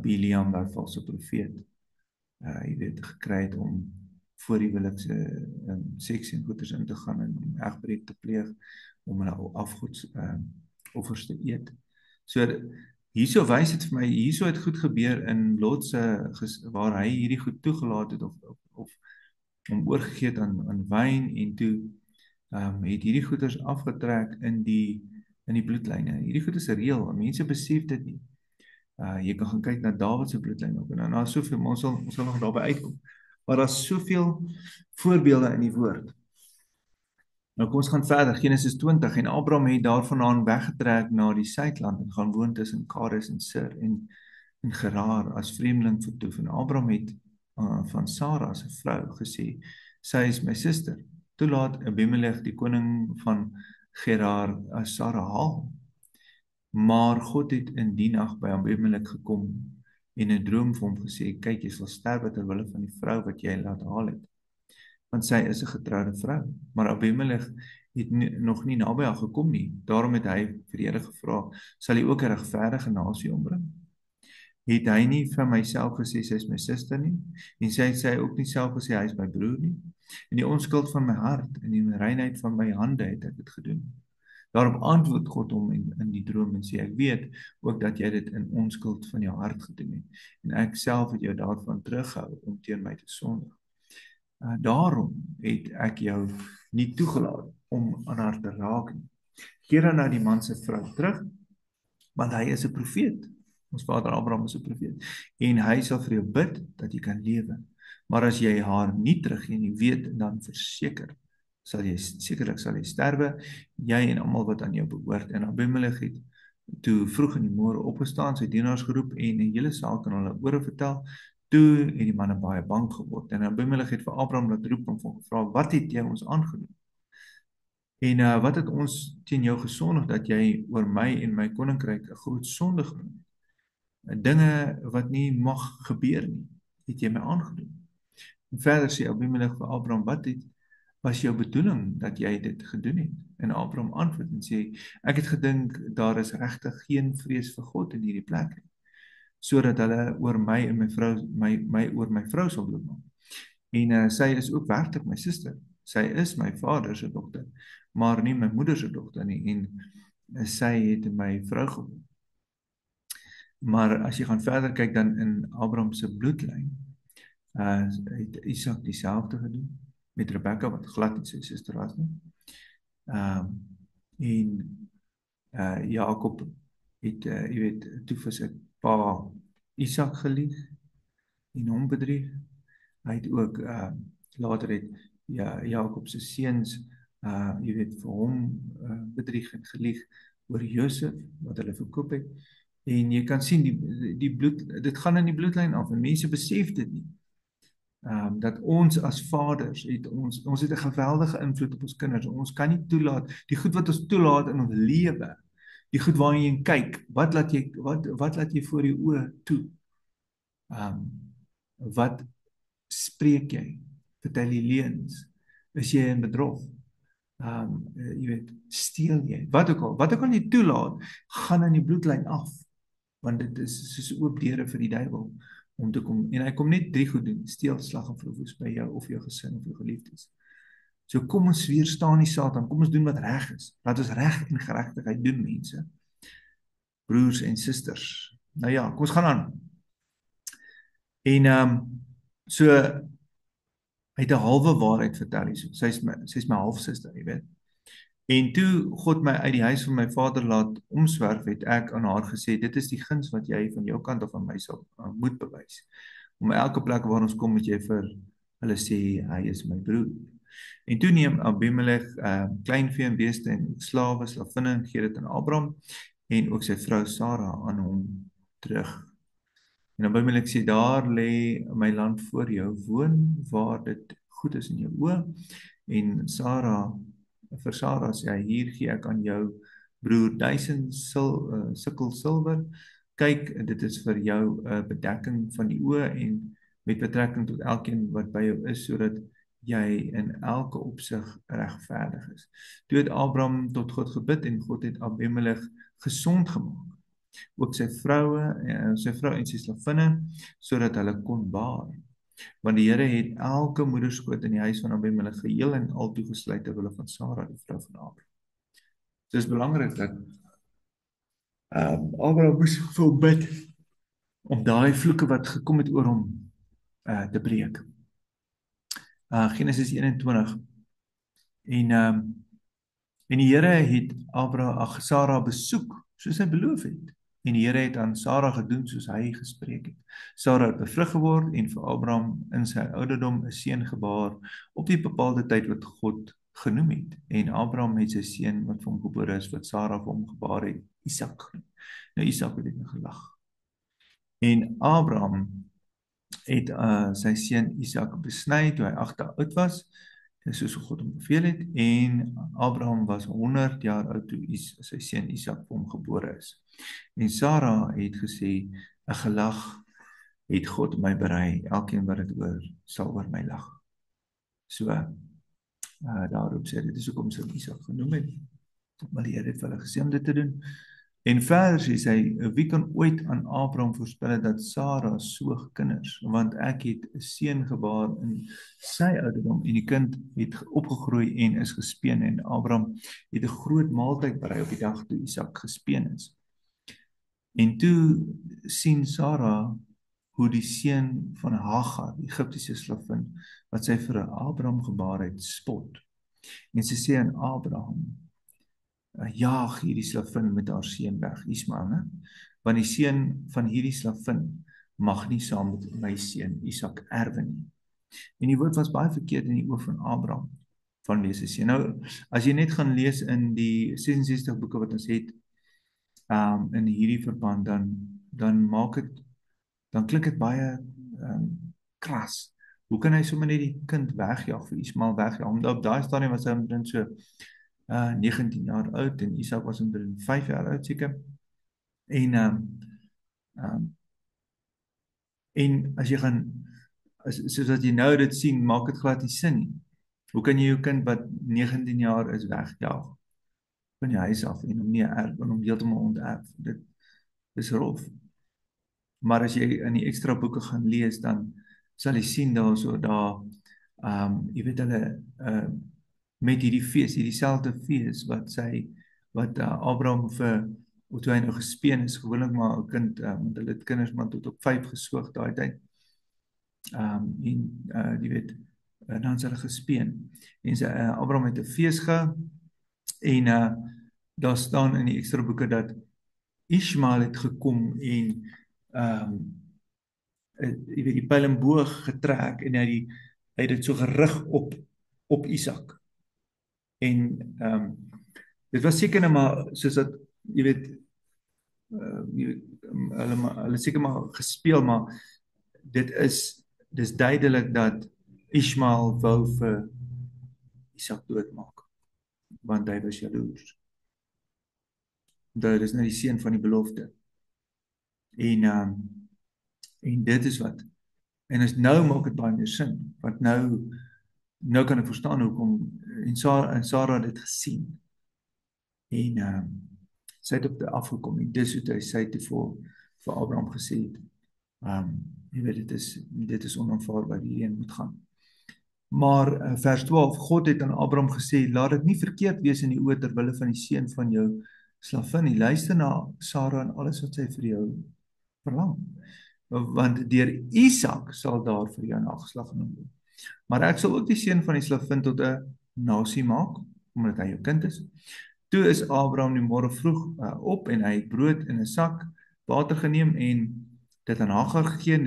Biliam, daai valse profeet, jy weet, gekry het om voor die huwelikse seks en goeders in te gaan en om egbreek te pleeg, om hulle afgods offers te eet. So hierso wys dit vir my, hierso het goed gebeur in Lot se waar hy hierdie goed toegelaat het of hom oorgegee het aan wyn en toe het hierdie goeders afgetrek in die bloedlyne. Hierdie goed is reël, mense besef dit nie. Jy kan gaan kyk na Dawid se bloedlyn ook en daar's soveel, ons sal nog daarby uitkom. Maar daar's soveel voorbeelde in die woord. Nou kom ons gaan verder, Genesis 20, en Abraham het daarvandaan weggetrek na die suidland en gaan woon tussen Kades en Sur en Gerar as vreemdeling vertoef. En Abraham het van Sara se vrou gesê, sy is my suster. Toe laat Abimelech die koning van Gerar as Sara haal. Maar God het in die nag by Abimelech gekom en 'n droom vir hom gesê, kyk, jy sal sterwe ter wille van die vrou wat jy laat haal het. Want sy is 'n getroude vrou. Maar Abimelech het nog nie naby haar gekom nie. Daarom het hy vir die Here gevra, sal hy ook 'n regverdige nasie ombring? Het hy nie van myself gesê, sy is my suster nie? En sy het ook nie self gesê, hy is my broer nie? In die onskuld van my hart, in die reinheid van my hande het ek dit gedoen. Daarop antwoord God hom in die droom en sê, ek weet ook dat jy dit in onskuld van jou hart gedoen het. En ek self het jou daarvan teruggehou om teen my te sondig. Daarom het ek jou nie toegelaat om aan haar te raak nie. Keer dan na die man se vrou terug, want hy is 'n profeet. Ons vader Abraham is 'n profeet. En hy sal vir jou bid dat jy kan lewe. Maar as jy haar nie teruggee nie, weet dan verseker, sekerlik sal jy sterwe, jy en almal wat aan jou behoort. En Abimelech het toe vroeg in die môre opgestaan, sy dienaars geroep en die hele saak aan hulle ore vertel. Toe het die manne baie bang geword. En Abimelech het vir Abraham laat roep en gevra, wat het jy ons aangedoen? En wat het ons teen jou gesondig dat jy oor my en my koninkryk 'n groot sonde genoem? Dinge wat nie mag gebeur nie, het jy my aangedoen. En verder sê Abimelech vir Abraham, was jou bedoeling dat jy dit gedoen het? En Abraham antwoord en sê, ek het gedink, daar is regtig geen vrees vir God in hierdie plek nie, sodat hulle oor my en my vrou, oor my vrou sal doodmaak. En sy is ook werklik my suster. Sy is my vader se dogter, maar nie my moeder se dogter nie, en sy het my vrou geword. Maar as jy gaan verder kyk dan in Abraham se bloedlyn, het Isak dieselfde gedoen met Rebekka wat glad nie sy suster was nie. Jakob het jy weet toe vir sy pa Isak gelieg en hom bedrieg. Hy het ook later het Jakob se seuns jy weet vir hom bedrieg en gelieg oor Josef wat hulle verkoop het. En jy kan sien die bloed, dit gaan in die bloedlyn af en mense besef dit nie. Dat ons as vaders ons het 'n geweldige invloed op ons kinders. Ons kan nie toelaat die goed wat ons toelaat in ons lewe. Die goed waarin jy kyk, wat laat jy voor jou oë toe? Wat spreek jy? Vertel jy leuns? Is jy in bedrog? Jy weet, steel jy? Wat ook al jy toelaat, gaan in die bloedlyn af. Want dit is soos 'n oop deure vir die duiwel om te kom, en hy kom net 3 goed doen, steel, slag en verwoes by jou of jou gesin of jou geliefdes. So kom ons weerstaan die Satan, kom ons doen wat reg is. Laat ons reg en geregtigheid doen, mense. Broers en susters. Nou ja, kom ons gaan aan. En so hy het 'n halwe waarheid vertel hierso. Sy's my halfsuster, jy weet. En toe God my uit die huis van my vader laat omswerf, het ek aan haar gesê, dit is die guns wat jy van jou kant of van my sal moet bewys. Om elke plek waar ons kom, moet jy vir hulle sê, hy is my broer. En toe neem Abimelech kleinvee en beeste en slawe, slavinne en gee dit aan Abraham en ook sy vrou Sara aan hom terug. En Abimelech sê, daar lê my land voor jou, woon waar dit goed is in jou oë. En vir Sara sê hy, hier gee ek aan jou broer 1000 sikkel silwer. Kyk, dit is vir jou 'n bedekking van die oë en met betrekking tot elkeen wat by jou is, sodat jy in elke opsig regverdig is. Toe het Abraham tot God gebid en God het Abimelech gesond gemaak. Ook sy vrou en sy slavinne, sodat hulle kon baar. Want die Here het elke moederskoot in die huis van Abimelech geheel en al toegesluit ter wille van Sara, die vrou van Abraham. Dit is belangrik dat Abraham moes verbid om daai vloeke wat gekom het oor hom te breek. Genesis 21 en die Here het Sara besoek soos hy beloof het. En die Here het aan Sara gedoen soos hy gespreek het. Sara het bevrug geword en vir Abraham in sy ouderdom 'n seun gebaar op die bepaalde tyd wat God genoem het. En Abraham het sy seun wat vir hom gebore is, wat Sara vir hom gebaar het, Isak genoem. Nou Isak het net gelag. En Abraham het sy seun Isak besny toe hy 8 jaar oud was, soos God hom beveel het, en Abraham was 100 jaar oud toe sy seun Isak vir hom gebore is. En Sara het gesê, 'n gelag het God my berei, elkeen wat dit hoor, sal oor my lag. So, daarop sê dit is hoekom sy Isak genoem het, maar die Here het vir hulle gesê om dit te doen. En verder sê sy, wie kan ooit aan Abraham voorspel dat Sara soog kinders, want ek het 'n seun gebaar in sy ouderdom en die kind het opgegroei en is gespeen en Abraham het 'n groot maaltyd berei op die dag toe Isak gespeen is. En toe sien Sara hoe die seun van Hagar, die Egiptiese slavin, wat sy vir Abraham gebaar het, spot. En sy sê aan Abraham, jaag hierdie slavin met haar seun weg, Ismael, ne? Want die seun van hierdie slavin mag nie saam met my seun Isak erwe nie. En die woord was baie verkeerd in die oë van Abraham, van lees sy seun. Nou, as jy net gaan lees in die 66 boeke wat ons het, in hierdie verband, dan klink dit baie kras. Hoe kan hy sommer net die kind wegjaag, vir Ismael wegjaag? Omdat op daai stadium was hy omtrent so 19 jaar oud en Isak was omtrent 5 jaar oud seker. En as jy gaan, soos dat jy nou dit sien, maak dit glad nie sin nie. Hoe kan jy jou kind wat 19 jaar is wegjaag van die huis af en hom nie erf, en hom heeltemal onterf? Dit is rof. Maar as jy in die ekstra boeke gaan lees, dan sal jy sien jy weet hulle, met hierdie fees, hierdie selfde fees, wat Abraham toe hy nou gespeen is, gewoonlik maar 'n kind, want hulle het kinders maar tot op 5 gesoog daai tyd. Jy weet, dan is hulle gespeen. En Abraham het 'n fees gehou, en daar staan in die ekstra boeke dat Ismael het gekom en jy weet, die pyl en boog getrek en hy het dit so gerig op Isak. En dit was seker nou maar soos dat jy weet, hulle seker maar gespeel, maar dis duidelik dat Ismael wou vir Isak doodmaak, want hy was jaloers. Dit is nou die seun van die belofte. En dit is wat, en as nou maak dit baie meer sin, want nou kan ek verstaan hoekom, en Sara het dit gesien, en sy het op dit afgekom, en dis hoe sy het vir Abraham gesê het, jy weet, dit is onaanvaarbaar, hierheen moet gaan. Maar vers 12, God het aan Abraham gesê, laat dit nie verkeerd wees in die oë ter wille van die seun van jou slavin nie. Luister na Sara en alles wat sy vir jou verlang, want deur Isak sal daar vir jou nageslag genoem word. Maar ek sal ook die seun van die slavin tot 'n nasie maak, omdat hy jou kind is. Toe is Abraham die môre vroeg op en hy het brood in 'n sak water geneem en dit aan Hagar gegee,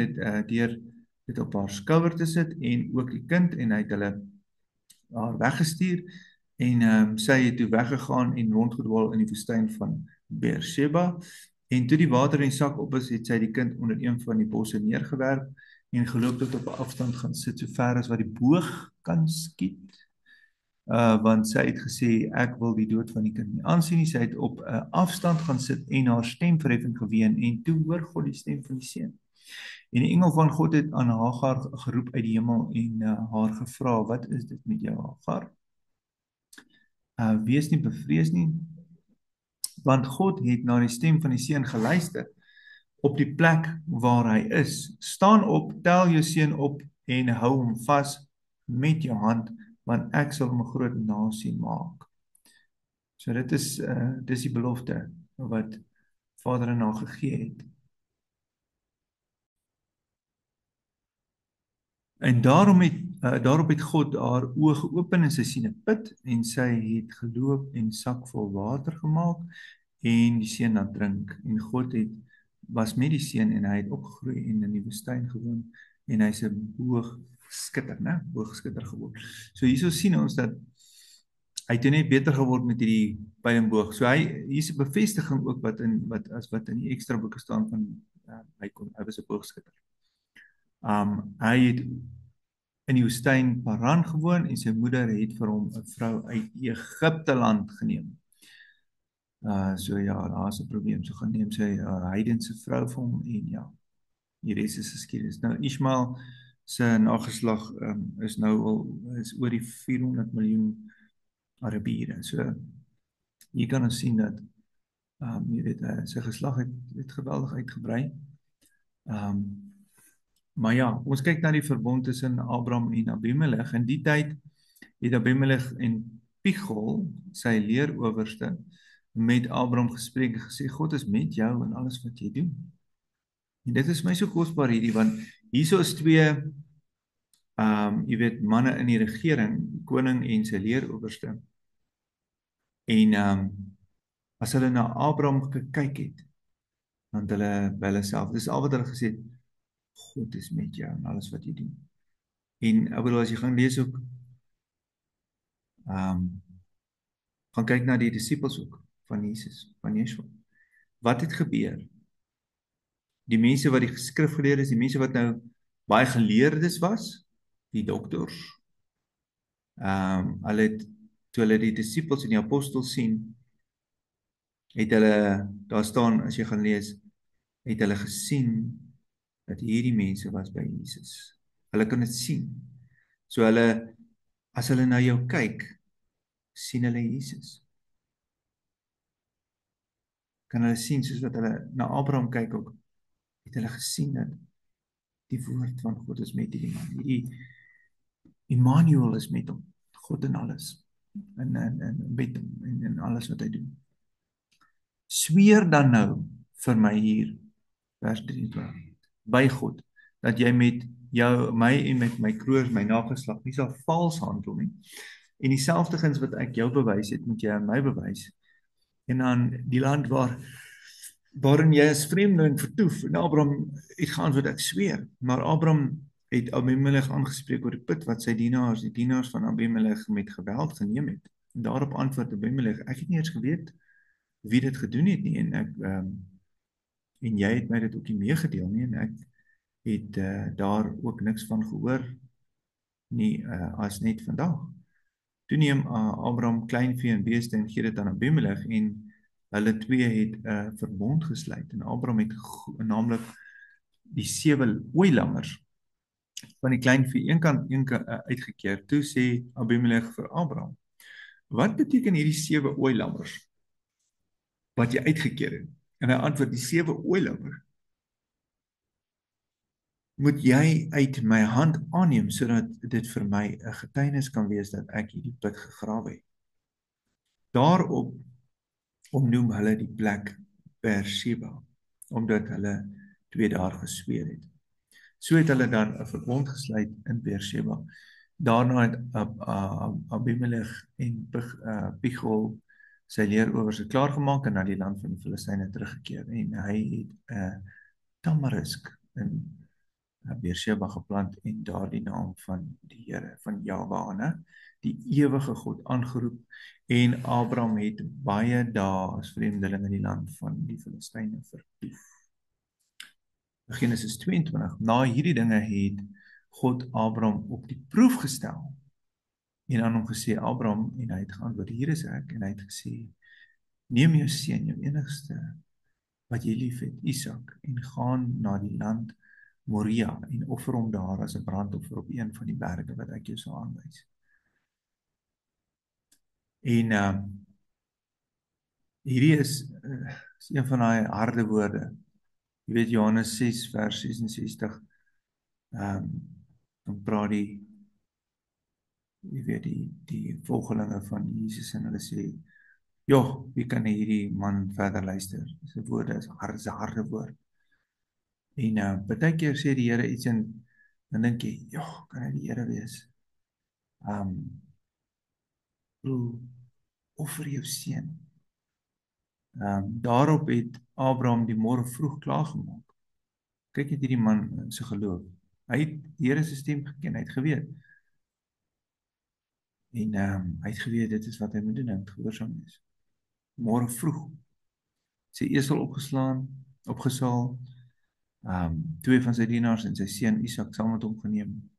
deur dit op haar skouer te sit en ook die kind, en hy het hulle haar weggestuur en sy het toe weggegaan en rondgedwaal in die woestyn van Beersheba. En toe die water in die sak op is, het sy die kind onder een van die bosse neergewerp en geloop tot op 'n afstand gaan sit, so ver as wat die boog kan skiet. Want sy het gesê, ek wil die dood van die kind nie aansien nie. Sy het op 'n afstand gaan sit en haar stem verhef en geween, en toe hoor God die stem van die seun. En die engel van God het aan Hagar geroep uit die hemel en haar gevra, wat is dit met jou, Hagar? Wees nie bevrees nie, want God het na die stem van die seun geluister op die plek waar hy is. Staan op, tel jou seun op en hou hom vas met jou hand, want ek sal hom 'n groot nasie maak. So dis die belofte wat Vader aan haar gegee het. En daarop het God haar oë geopen en sy sien 'n put en sy het geloop en sak vol water gemaak en die seun laat drink. En God was met die seun en hy het opgegroei en in die woestyn gewoon en hy's 'n boogskutter geword. So hierso sien ons dat hy het net beter geword met hierdie pyl en boog. So hier's 'n bevestiging ook wat in die ekstra boeke staan van hy was 'n boogskutter. Hy het in die woestyn Paran gewoon en sy moeder het vir hom 'n vrou uit Egipte land geneem. So ja, daar's 'n probleem. So gaan neem sy 'n heidense vrou vir hom en ja, die res is geskiedenis. Nou Ismael se nageslag is oor die 400 miljoen Arabiere. So hier kan ons sien dat jy weet sy geslag het geweldig uitgebrei. Maar ja, ons kyk na die verbond tussen Abraham en Abimelech. In die tyd het Abimelech en Pichol, sy leerowerste, met Abraham gespreek en gesê, God is met jou in alles wat jy doen. En dit is my so kosbaar hierdie, want hierso is twee, jy weet, manne in die regering, die koning en sy leerowerste. En as hulle na Abraham gekyk het, dan het hulle by hulle self, dis al wat hulle gesê het, God is met jou in alles wat jy doen. En ek bedoel, as jy gaan lees ook, gaan kyk na die disippels ook, van Jesus, van Yeshua. Wat het gebeur? Die mense wat die skrifgeleerdes, die mense wat nou baie geleerdes was, die doktors, toe hulle die disippels en die apostels sien, het hulle, daar staan, as jy gaan lees, het hulle gesien, dat hierdie mense was by Jesus. Hulle kan dit sien. So as hulle na jou kyk, sien hulle Jesus. Kan hulle sien, soos wat hulle na Abraham kyk ook, het hulle gesien dat die woord van God is met hierdie man. Hierdie Immanuel is met hom. God in alles. En met hom, en alles wat hy doen. Sweer dan nou vir my hier, vers 23, by God, dat jy met my en met my kroos, my nageslag, nie sal vals handel nie. En dieselfde guns wat ek jou bewys het, moet jy aan my bewys. En dan die land waarin jy as vreemdeling vertoef. En Abraham het geantwoord, ek sweer. Maar Abraham het Abimelech aangespreek oor die put wat sy die dienaars van Abimelech met geweld geneem het. En daarop antwoord Abimelech, ek het nie eens geweet wie dit gedoen het nie. En jy het my dit ook nie meegedeel nie. En ek het daar ook niks van gehoor nie, as net vandag. Toe neem Abraham kleinvee en beeste en gee dit aan Abimelech en hulle twee het verbond gesluit. En Abraham het naamlik die 7 ooilammers van die kleinvee een kant uitgekeer. Toe sê Abimelech vir Abraham, wat beteken hierdie 7 ooilammers wat jy uitgekeer het? En hy antwoord, die 7 ooilammers moet jy uit my hand aanneem, sodat dit vir my 'n getuienis kan wees dat ek hierdie put gegrawe het. Daarop omnoem hulle die plek Beersheba, omdat hulle twee daar gesweer het. So het hulle dan 'n verbond gesluit in Beersheba. Daarna het Abimelech en Pichol sy leerowers klaargemaak en na die land van die Filistyne teruggekeer. En hy het tamarisk in Beersheba geplant en daar die naam van die Here, van Jahwe, die ewige God, aangeroep. En Abraham het baie dae as vreemdeling in die land van die Filistyne vertoef. Genesis 22. Na hierdie dinge het God Abraham op die proef gestel en aan hom gesê, Abraham, en hy het geantwoord, hier is ek, en hy het gesê, neem jou seun, jou enigste wat jy lief het, Isak, en gaan na die land Moria en offer hom daar as 'n brandoffer op een van die berge wat ek jou sal aanwys. En hierdie is een van daai harde woorde. Jy weet Johannes 6 vers 66. Dan praat jy weet die volgelinge van Jesus en hulle sê, "Joh, wie kan hierdie man verder luister?" Sy woorde is harde woord. En baie keer sê die Here iets en dan dink jy, "Joh, kan dit die Here wees?" Broer, offer jou seun. Daarop het Abraham die môre vroeg klaargemaak. Kyk net hierdie man se geloof. Hy het die Here se stem geken, hy het geweet. En hy het geweet dit is wat hy moet doen, hy moet gehoorsaam wees. Môre vroeg, sy esel opgesaal, twee van sy dienaars en sy seun Isak saam met hom geneem,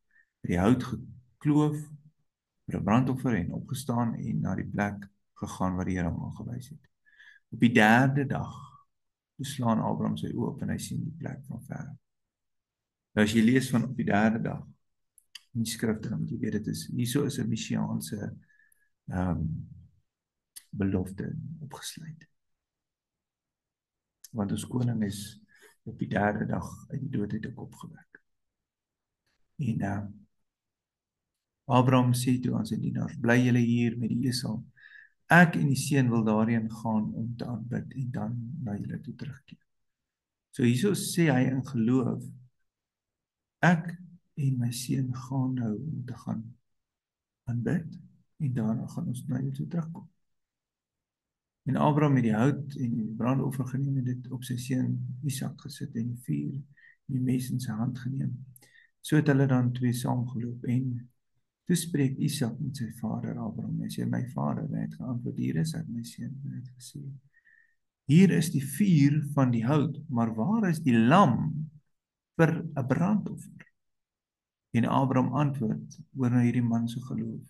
die hout gekloof vir 'n brandoffer en opgestaan en na die plek gegaan waar die Here hom aangewys het. Op die 3de dag slaan Abraham sy oë op en hy sien die plek van ver. Nou as jy lees van op die 3de dag in die skrifte, dan moet jy weet dit is hierso is 'n messiaanse belofte opgesluit. Want ons koning is op die 3de dag uit die dood uit opgewek. En Abraham sê toe aan sy dienaars, bly julle hier met die esel. Ek en die seun wil daarheen gaan om te aanbid en dan na julle toe terugkeer. So hierso sê hy in geloof, ek en my seun gaan nou om te gaan aanbid en daarna gaan ons na julle toe terugkom. En Abraham het die hout en die brandoffer geneem en dit op sy seun Isak gesit en die vuur en die mes in sy hand geneem. So het hulle dan twee saamgeloop en toe spreek Isak met sy vader Abraham. Hy sê, my vader, hy het geantwoord, hier is ek, my seun, hy het gesê, hier is die vuur van die hout, maar waar is die lam vir 'n brandoffer? En Abraham antwoord, oor na hierdie man se geloof,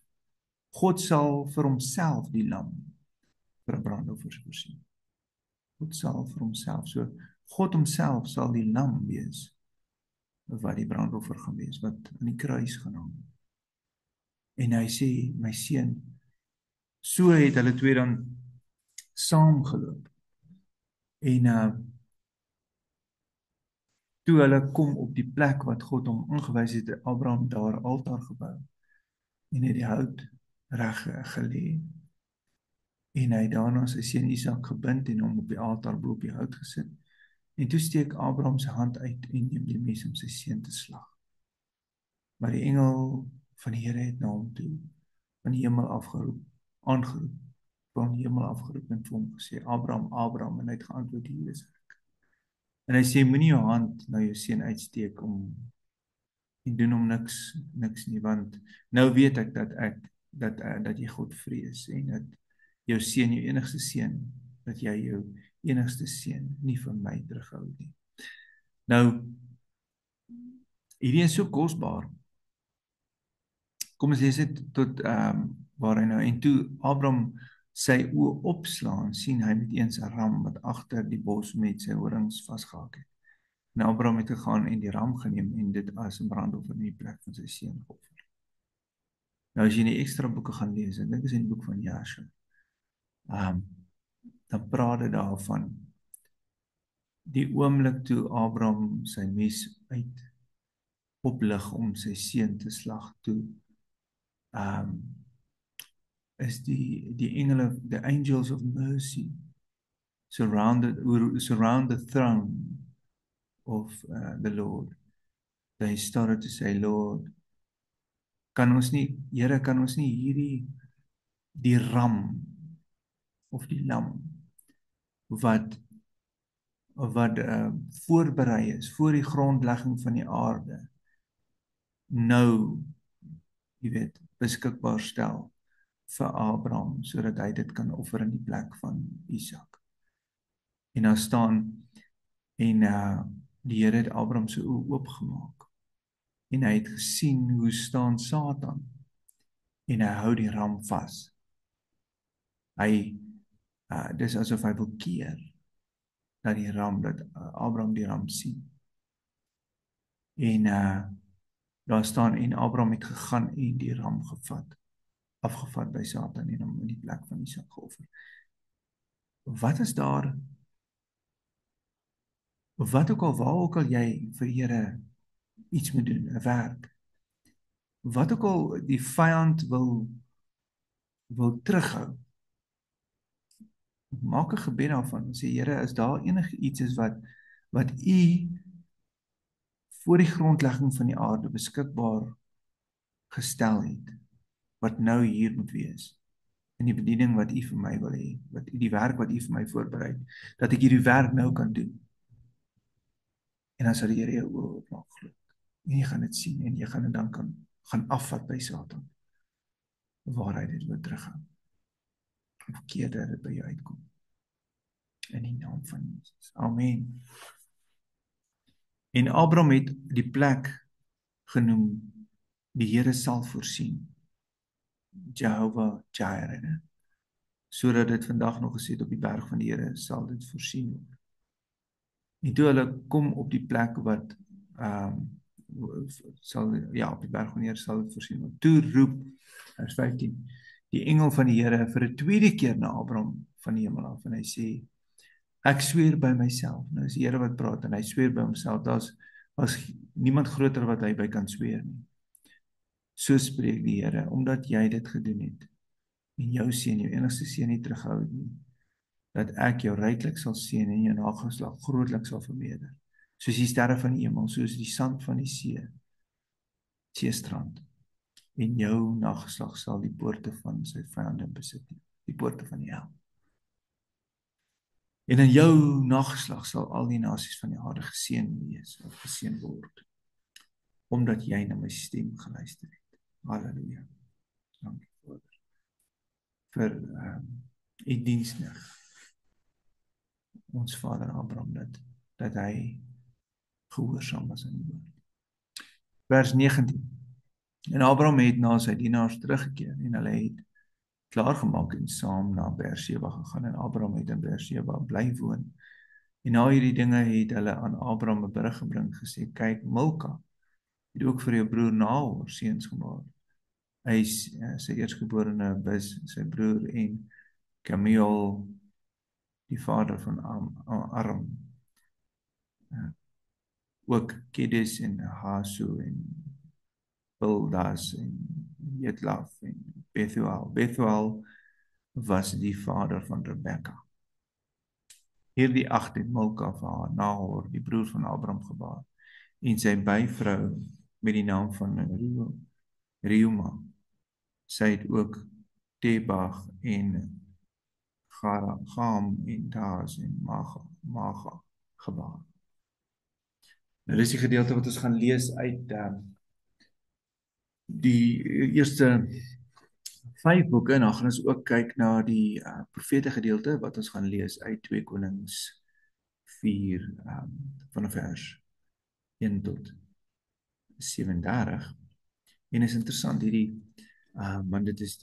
God sal vir homself die lam vir 'n brandoffer voorsien. God sal vir homself, so God homself sal die lam wees, wat die brandoffer gaan wees, wat aan die kruis gaan hang. En hy sê, my seun, so het hulle twee dan saamgeloop. En toe hulle kom op die plek wat God hom aangewys het, Abraham daar altaar gebou en het die hout reg gelê. En hy daarna sy seun Isak gebind en hom op die altaar bo op die hout gesit. En toe steek Abraham sy hand uit en neem die mes om sy seun te slag. Maar die engel van die Here het na hom toe van die hemel aangeroep, van die hemel afgeroep en vir hom gesê, Abraham, Abraham, en hy het geantwoord, hier is ek. En hy sê, moenie jou hand na jou seun uitsteek en doen hom niks nie, want nou weet ek dat jy God vrees en dat jou seun, jou enigste seun, dat jy jou enigste seun nie van my terughou nie. Nou, hierdie is so kosbaar. Kom ons lees dit tot waar hy nou, en toe Abraham sy oë opslaan, sien hy met eens 'n ram wat agter die bos met sy horings vasgehak het. En Abraham het gegaan en die ram geneem en dit as 'n brandoffer in die plek van sy seun geoffer. Nou as jy in die ekstra boeke gaan lees, ek dink is in die boek van Jasher, dan praat dit daarvan die oomblik toe Abraham sy mes uit oplig om sy seun te slag toe, is die engele, the angels of mercy, surround the throne of the Lord. They started to say, Lord, Here, kan ons nie die ram of die lam wat voorberei is voor die grondlegging van die aarde nou, jy weet, beskikbaar stel vir Abraham, sodat hy dit kan offer in die plek van Isak. En daar staan, en die Here het Abraham se oë oopgemaak, en hy het gesien hoe staan Satan, en hy hou die ram vas. Dis asof hy wil keer, dat Abraham die ram sien. En daar staan, en Abraham het gegaan en die ram afgevat by Satan en hom in die plek van Isak geoffer. Wat is daar, wat ook al, waar ook al jy vir die Here iets moet doen, 'n werk, wat ook al die vyand wil terughou, maak 'n gebed daarvan en sê, Here, is daar enige iets is wat U voor die grondlegging van die aarde beskikbaar gestel het, wat nou hier moet wees, in die bediening wat U vir my wil hê, die werk wat U vir my voorberei, dat ek hierdie werk nou kan doen. En dan sal die Here jou oë oopmaak, glo. En jy gaan dit sien, en jy gaan dit dan gaan afvat by Satan, waar hy dit wil terughou. Of keer dat dit by jou uitkom. In die naam van Jesus. Amen. En Abraham het die plek genoem, die Here sal voorsien. Jehovah Jireh. Sodat dit vandag nog gesê op die berg van die Here sal dit voorsien word. En toe hulle kom op die plek wat op die berg van die Here sal dit voorsien word. Toe roep, vers 15, die engel van die Here vir 'n tweede keer na Abraham van die hemel af, en hy sê, ek sweer by myself. Nou is die Here wat praat, en hy sweer by homself, daar's niemand groter wat hy by kan sweer nie. So spreek die Here, omdat jy dit gedoen het, en jou seun, jou enigste seun nie terughou het nie, dat ek jou ryklik sal seën en jou nageslag grootlik sal vermeerder, soos die sterre van die hemel, soos die sand van die seestrand, en jou nageslag sal die poorte van sy vyande besit, die poorte van die hel. En in jou nageslag sal al die nasies van die aarde geseën wees, of geseën word, omdat jy na my stem geluister het. Halleluja. Dankie Vader vir u diensnag. Ons vader Abraham, dat hy gehoorsaam was aan die woord. Vers 19. En Abraham het na sy dienaars teruggekeer, en hulle het klaargemaak en saam na Beersheba gegaan, en Abraham het in Beersheba bly woon. En na hierdie dinge het hulle aan Abraham 'n berig gebring, gesê, kyk, Milka het ook vir jou broer Nahor seuns gemaak. Hy is sy eerstgeborene Bus, sy broer, en Kemuel, die vader van Aram, ook Kedes en Haso en Pildas en Jetlaf en Bethuel. Bethuel was die vader van Rebekka. Hierdie 8 het Milka vir haar Nahor, die broer van Abraham, gebaar, en sy byvrou met die naam van Reuma. Sy het ook Tebag en Gam en Taas en Maga gebaar. Nou dis die gedeelte wat ons gaan lees uit die eerste 5 boeke, en dan gaan ons ook kyk na die profete gedeelte wat ons gaan lees uit 2 Konings 4 vanaf vers 1 tot 37. En is interessant hierdie, want dit is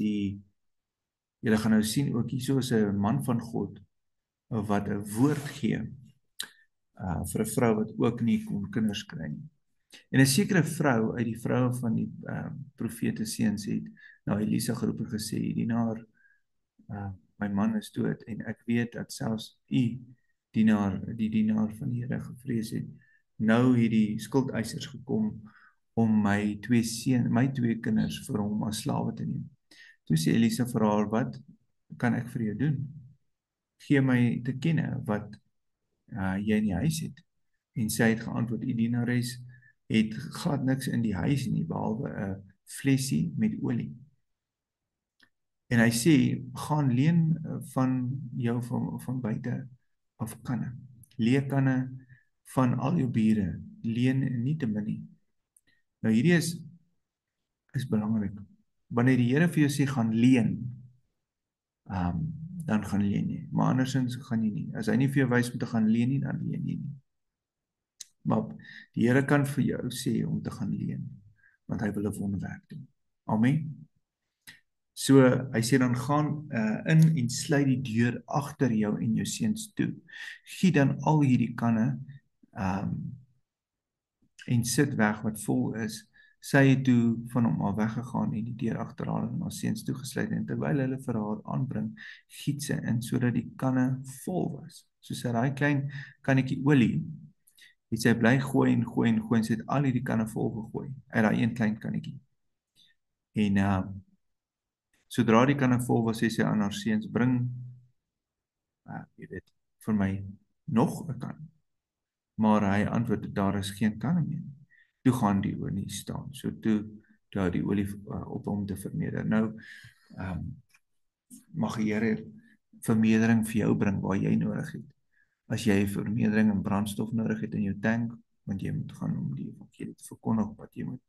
julle gaan nou sien ook hierso is 'n man van God wat 'n woord gee vir 'n vrou wat ook nie kon kinders kry nie. En 'n sekere vrou uit die vroue van die profete seuns het na Elisa geroep en gesê, dienaar, my man is dood, en ek weet dat selfs die dienaar van die Here gevrees het, nou hierdie skuldeisers gekom om my 2 kinders vir hom as slawe te neem. Toe sê Elisa vir haar, wat kan ek vir jou doen? Gee my te kenne wat jy in die huis het. En sy het geantwoord, die dienares het glad niks in die huis nie, behalwe 'n flesie met olie. En hy sê, gaan leen van jou van buite af kanne. Lee kanne van al jou bure, leen nie te min nie. Nou hierdie is belangrik. Wanneer die Here vir jou sê, gaan leen, dan gaan leen jy. Maar andersins gaan jy nie. As hy nie vir jou wys om te gaan leen nie, dan leen jy nie. Maar die Here kan vir jou sê om te gaan leen, want hy wil 'n wonderwerk doen. Amen. So, hy sê dan gaan in en sluit die deur agter jou en jou seuns toe. Giet dan al hierdie kanne en sit weg wat vol is. Sy het toe van hom al weggegaan en die deur agter haar en haar seuns toegesluit en terwyl hulle vir haar aanbring, giet sy in sodat die kanne vol was. So sy daai klein kannetjie olie, het sy bly gooi en gooi en gooi en sy het al hierdie kanne vol gegooi uit daai een klein kannetjie. En sodra die kanne vol was, sê sy aan haar seuns, bring jy weet, vir my nog 'n kan. Maar hy antwoord, daar is geen kanne meer nie. Toe gaan die olie staan. So toe hou die olie op om te vermeerder. Nou, mag die Here vermeerdering vir jou bring waar jy nodig het. As jy vermeerdering in brandstof nodig het in jou tank, want jy moet gaan om die evangelie te verkondig, wat jy moet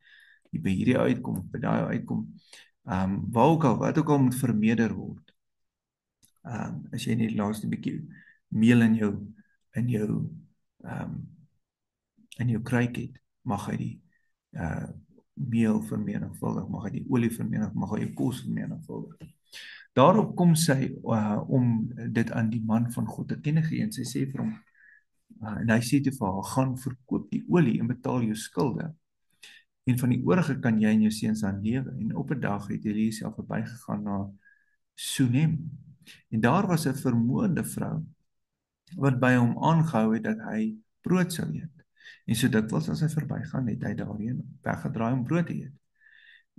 by hierdie uitkom, by daai uitkom, wat ook al moet vermeerder word. As jy net laaste bietjie meel in jou kruik het, mag hy die meel vermenigvuldig, mag hy die olie vermenigvuldig, mag hy jou kos vermenigvuldig. Daarop kom sy om dit aan die man van God te kenne gee en sy sê vir hom, en hy sê toe vir haar, gaan verkoop die olie en betaal jou skulde. En van die oorige kan jy en jou seuns aan lewe. En op 'n dag het Elisa verbygegaan na Sunem. En daar was 'n vermoënde vrou wat by hom aangehou het dat hy brood sou eet. En so dikwels as hy verbygaan, het hy daarheen weggedraai om brood te eet.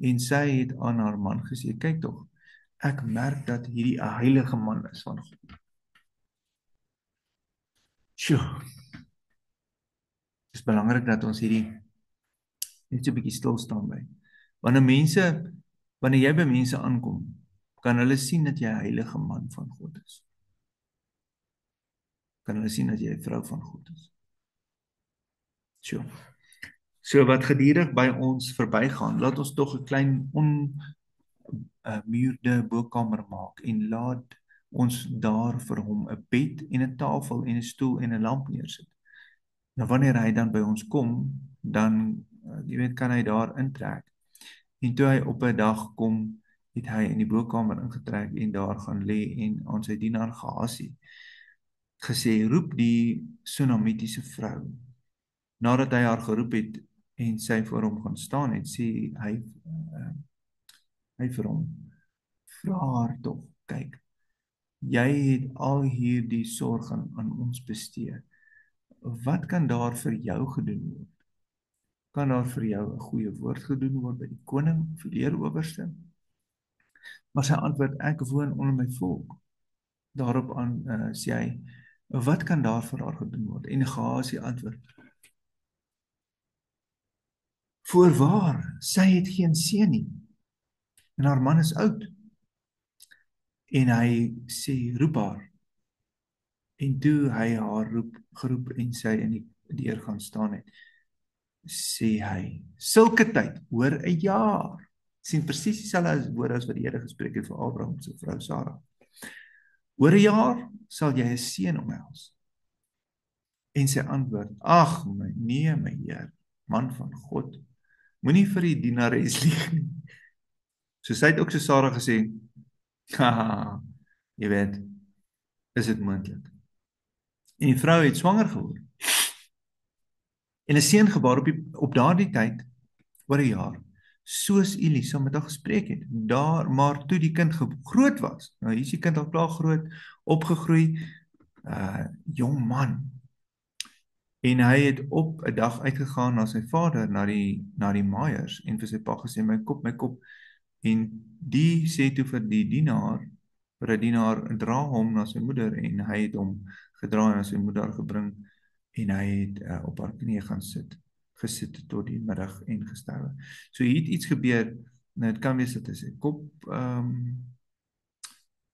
En sy het aan haar man gesê, kyk tog, ek merk dat hierdie 'n heilige man is van God. Sjoe. Het is belangrik dat ons hierdie net so 'n bietjie stil staan by. Wanneer jy by mense aankom, kan hulle sien dat jy 'n heilige man van God is. Kan hulle sien dat jy 'n vrou van God is. So wat gedurig by ons verbygaan, laat ons tog 'n klein onmuurde bokkamer maak en laat ons daar vir hom 'n bed en 'n tafel en 'n stoel en 'n lamp neersit. Nou wanneer hy dan by ons kom, dan jy weet, kan hy daar intrek. En toe hy op 'n dag kom, het hy in die bokkamer ingetrek en daar gaan lê en aan sy dienaar Gehasie gesê, roep die Sunamitiese vrou. Nadat hy haar geroep het en sy voor hom gaan staan het, sê hy vir hom, vra haar tog, kyk, jy het al hierdie sorg aan ons bestee. Wat kan daar vir jou gedoen word? Kan daar vir jou 'n goeie woord gedoen word by die koning of die leerowerste? Maar sy antwoord, ek woon onder my volk. Daarop sê hy, wat kan daar vir haar gedoen word? En Gehasie antwoord, voorwaar, sy het geen seun nie. En haar man is oud. En hy sê, roep haar. En toe hy haar geroep en sy in die deur gaan staan het, sê hy, sulke tyd, hoor 'n jaar. Sien presies dieselfde woorde as wat die Here gespreek het vir Abraham se vrou Sara. Oor 'n jaar sal jy 'n seun omhels. En sy antwoord, ag nee my Heer, man van God, moenie vir die dienares lieg nie. So sy het ook so Sara gesê, haha, jy weet, is dit moontlik. En die vrou het swanger geword. En 'n seun gebaar op daardie tyd, oor 'n jaar, soos Elisa met haar gespreek het. Maar toe die kind groot was, nou hier is die kind al klaar groot, opgegroei, jong man. En hy het op 'n dag uitgegaan na sy vader, na die maaiers, en vir sy pa gesê, my kop, en die sê toe vir die dienaar, dra hom na sy moeder, en hy het hom gedra en na sy moeder gebring, en hy het op haar knie gaan gesit tot die middag en gesterwe. So hier het iets gebeur, nou het kan wees dat hy sy kop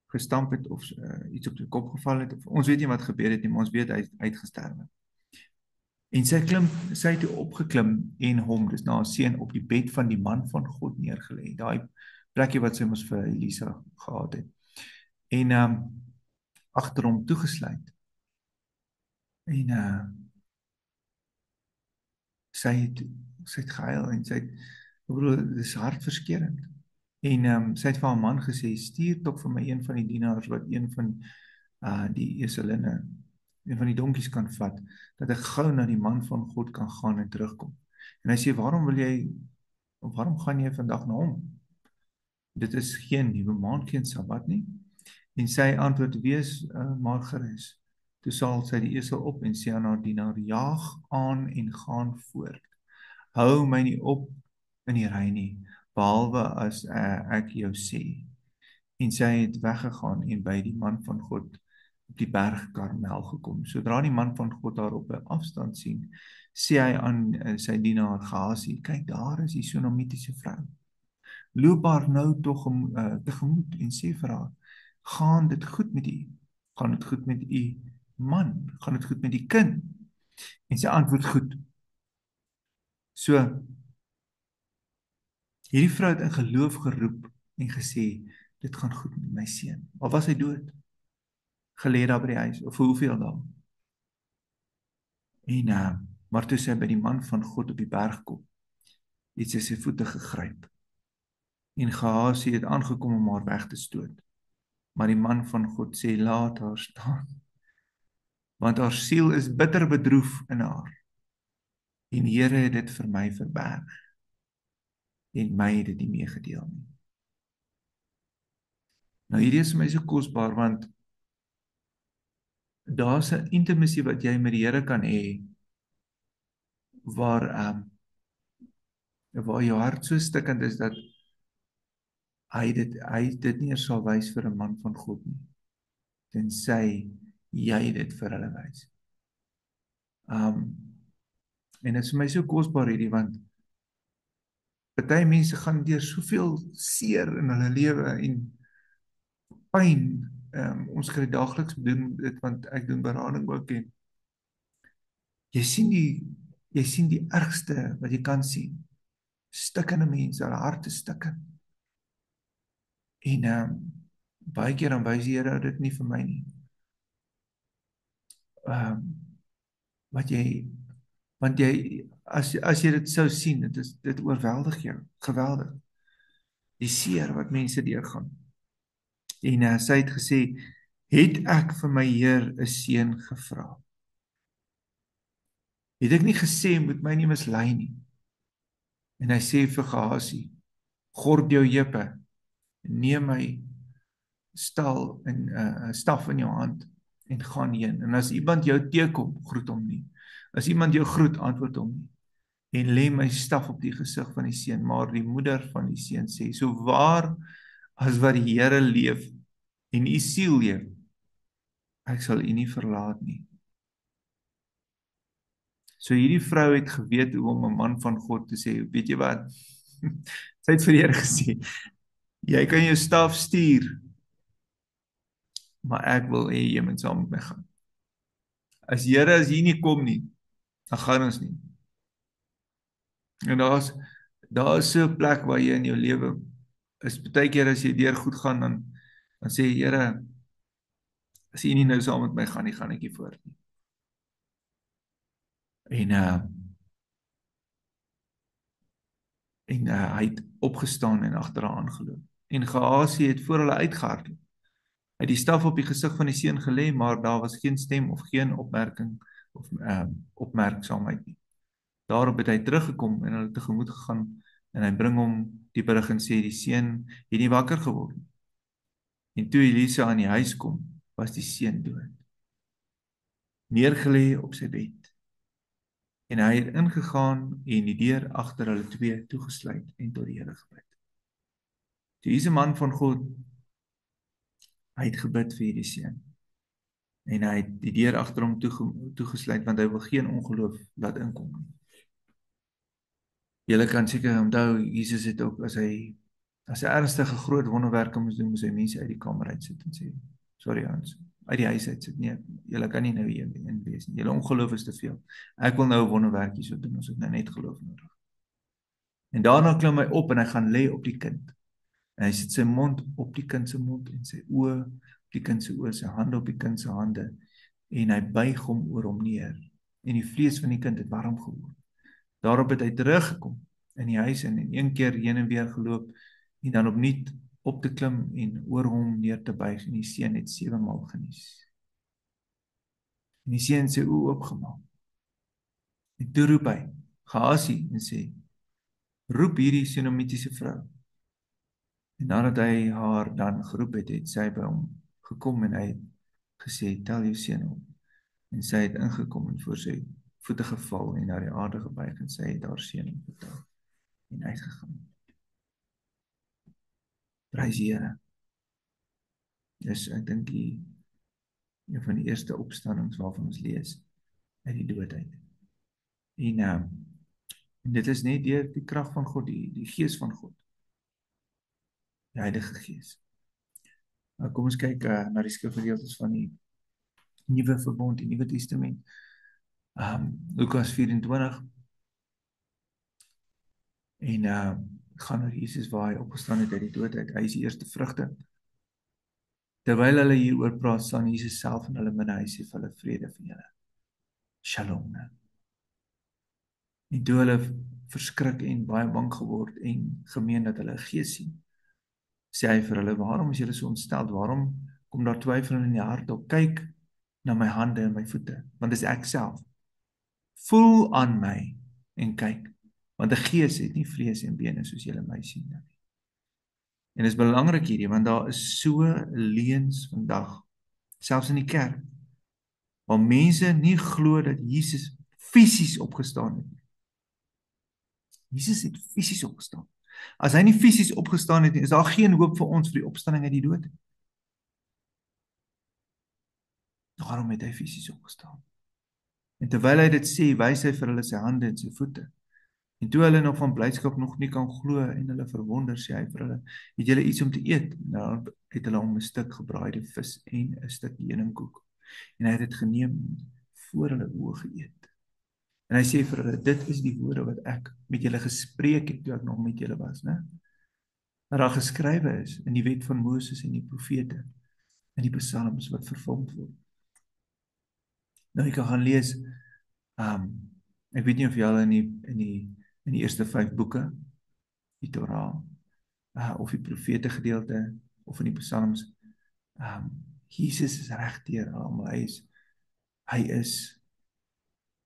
gestamp het, of iets op sy kop geval het, of ons weet nie wat gebeur het nie, maar ons weet hy het gesterwe. En sy het toe opgeklim en hom, dis na haar seun, op die bed van die man van God neergelê, daai plekkie wat sy mos vir Elisa gehad het, en agter hom toegesluit. En sy het gehuil en ek bedoel, dit is hartverskeurend. En sy het vir haar man gesê, stuur tog vir my een van die dienaars wat een van die eselinne, een van die donkies kan vat, dat ek gou na die man van God kan gaan en terugkom. En hy sê, waarom gaan jy vandag na hom? Dit is geen nuwe maan, geen Sabbat nie. En sy antwoord, wees maar gerus. Toe sal sy die esel op en sê aan haar dienaar, jaag aan en gaan voort. Hou my nie op in die ry nie, behalwe as ek jou sê. En sy het weggegaan en by die man van God op die berg Karmel gekom. Sodra die man van God haar op 'n afstand sien, sê hy aan sy dienaar Gehasie, kyk, daar is die Sunamitiese vrou. Loop haar nou tog tegemoet en sê vir haar, gaan dit goed met u? Gaan dit goed met u man? Gaan dit goed met die kind? En sy antwoord goed. So, hierdie vrou het in geloof geroep en gesê, dit gaan goed met my seun. Al was hy dood, gelê daar by die huis, of vir hoeveel dae. En, maar toe sy by die man van God op die berg kom, het sy sy voete gegryp. En Gehasie het aangekom om haar weg te stoot. Maar die man van God sê, laat haar staan, want haar siel is bitter bedroef in haar. En die Here het dit vir my verberg, en my het dit nie meegedeel nie. Nou hierdie is vir my so kosbaar, want daar's 'n intimasie wat jy met die Here kan hê, waar jou hart so stikkend is, dat hy dit nie eers sal wys vir 'n man van God nie, tensy jy dit vir hulle wys. En dit is vir my so kosbaar hierdie, want party mense gaan deur soveel seer in hulle lewe en pyn. Ons kry daagliks doen dit, want ek doen berading ook, en jy sien die ergste wat jy kan sien. Stikkende mense, hulle harte stikken. En baie keer dan wys die Here dit nie vir my nie. Want jy, as jy dit sou sien, dit oorweldig jou, geweldig. Die seer wat mense deurgaan. En sy het gesê, het ek vir my Heer 'n seun gevra? Het ek nie gesê, moet my nie mislei nie? En hy sê vir Gehasie, gord jou heupe, neem my staf in jou hand en gaan heen. En as iemand jou teekom, groet hom nie. As iemand jou groet, antwoord hom nie. En lê my staf op die gesig van die seun. Maar die moeder van die seun sê, so waar as wat die Here leef en u siel leef, ek sal u nie verlaat nie. So hierdie vrou het geweet hoe om 'n man van God te sê, weet jy wat? Sy het vir die Here gesê, jy kan jou staf stuur, maar ek wil hê jy moet saam met my gaan. As jy nie kom nie, dan gaan ons nie. En daar is so 'n plek waar jy in jou lewe is, baie keer as jy deur goed gaan, dan sê jy, Here, as jy nie nou saam met my gaan nie, gaan ek nie voort nie. En hy het opgestaan en agter haar aangeloop. En Gehasie het voor hulle uitgehardloop. Hy het die staf op die gesig van die seun gelê, maar daar was geen stem of geen opmerking of opmerksaamheid nie. Daarop het hy teruggekom en hulle tegemoet gegaan, en hy bring hom die berig en sê, die seun het nie wakker geword nie. En toe Elisa aan die huis kom, was die seun dood, neergelê op sy bed. En hy het ingegaan en die deur agter hulle twee toegesluit en tot die Here gebid. Toe hierdie man van God, hy het gebid vir hierdie seun. En hy het die deur agter hom toegesluit, want hy wil geen ongeloof laat inkom nie. Julle kan seker onthou, Jesus het ook, as hy ernstige groot wonderwerke moes doen, moes hy mense uit die kamer uitsit en sê, sorry Hans, uit die huis uitsit, nee, julle kan nie nou hier in wees nie, julle ongeloof is te veel. Ek wil nou 'n wonderwerkie so doen, ons het nou net geloof nodig. En daarna klim hy op en hy gaan lê op die kind. En hy sit sy mond op die kind se mond en sy oë op die kind se oë, sy hande op die kind se hande, en hy buig hom oor hom neer. En die vlees van die kind het warm geword. Daarop het hy teruggekom in die huis en een keer heen en weer geloop en dan opnuut op te klim en oor hom neer te buig, en die seun het 7 maal genies. En die seun sy oë oopgemaak. En toe roep hy, Gehasie en sê, roep hierdie Sunamitiese vrou. En nadat hy haar dan geroep het, het sy by hom gekom en hy het gesê, tel jou seun op. En sy het ingekom en voor sy voete geval en na die aarde gebuig en sy het haar seun opgetel en uitgegaan. Prys die Here. Dis ek dink een van die eerste opstandings waarvan ons lees uit die dood uit. En dit is net deur die krag van God, die gees van God. Die Heilige Gees. Nou kom ons kyk na die skrifgedeeltes van die Nuwe Verbond, die Nuwe Testament. Lukas 24 en gaan oor Jesus waar hy opgestaan het uit die dood uit. Hy is die eerste vrugte. Terwyl hulle hieroor praat, staan Jesus self in hulle midde. Hy sê vir hulle vrede vir julle. Shalom. En toe hulle verskrik en baie bang geword en gemeen dat hulle 'n gees sien, sê hy vir hulle, waarom is julle so ontsteld? Waarom kom daar twyfel in die hart op? Kyk na my hande en my voete, want dis ek self. Voel aan my en kyk, want 'n gees het nie vlees en bene soos julle my sien nie. En dit is belangrik hierdie, want daar is so leuns vandag, selfs in die kerk, waar mense nie glo dat Jesus fisies opgestaan het. Jesus het fisies opgestaan. As hy nie fisies opgestaan het nie, is daar geen hoop vir ons vir die opstanding uit die dood. Daarom het hy fisies opgestaan. En terwyl hy dit sê, wys hy vir hulle sy hande en sy voete. En toe hulle nog van blydskap nog nie kan glo en hulle verwonder, sê hy vir hulle, het julle iets om te eet? Nou het hulle hom 'n stuk gebraaide vis en 'n stuk heuningkoek. En hy het dit geneem voor hulle oë geëet. En hy sê vir hulle, dit is die woorde wat ek met julle gespreek het toe ek nog met julle was, né? Dat daar geskrywe is in die wet van Moses en die profete, in die psalms wat vervul word. Nou jy kan gaan lees, ek weet nie of jy al in die eerste 5 boeke, die Torah, of die profete gedeelte, of in die psalms, Jesus is regdeur almal, hy is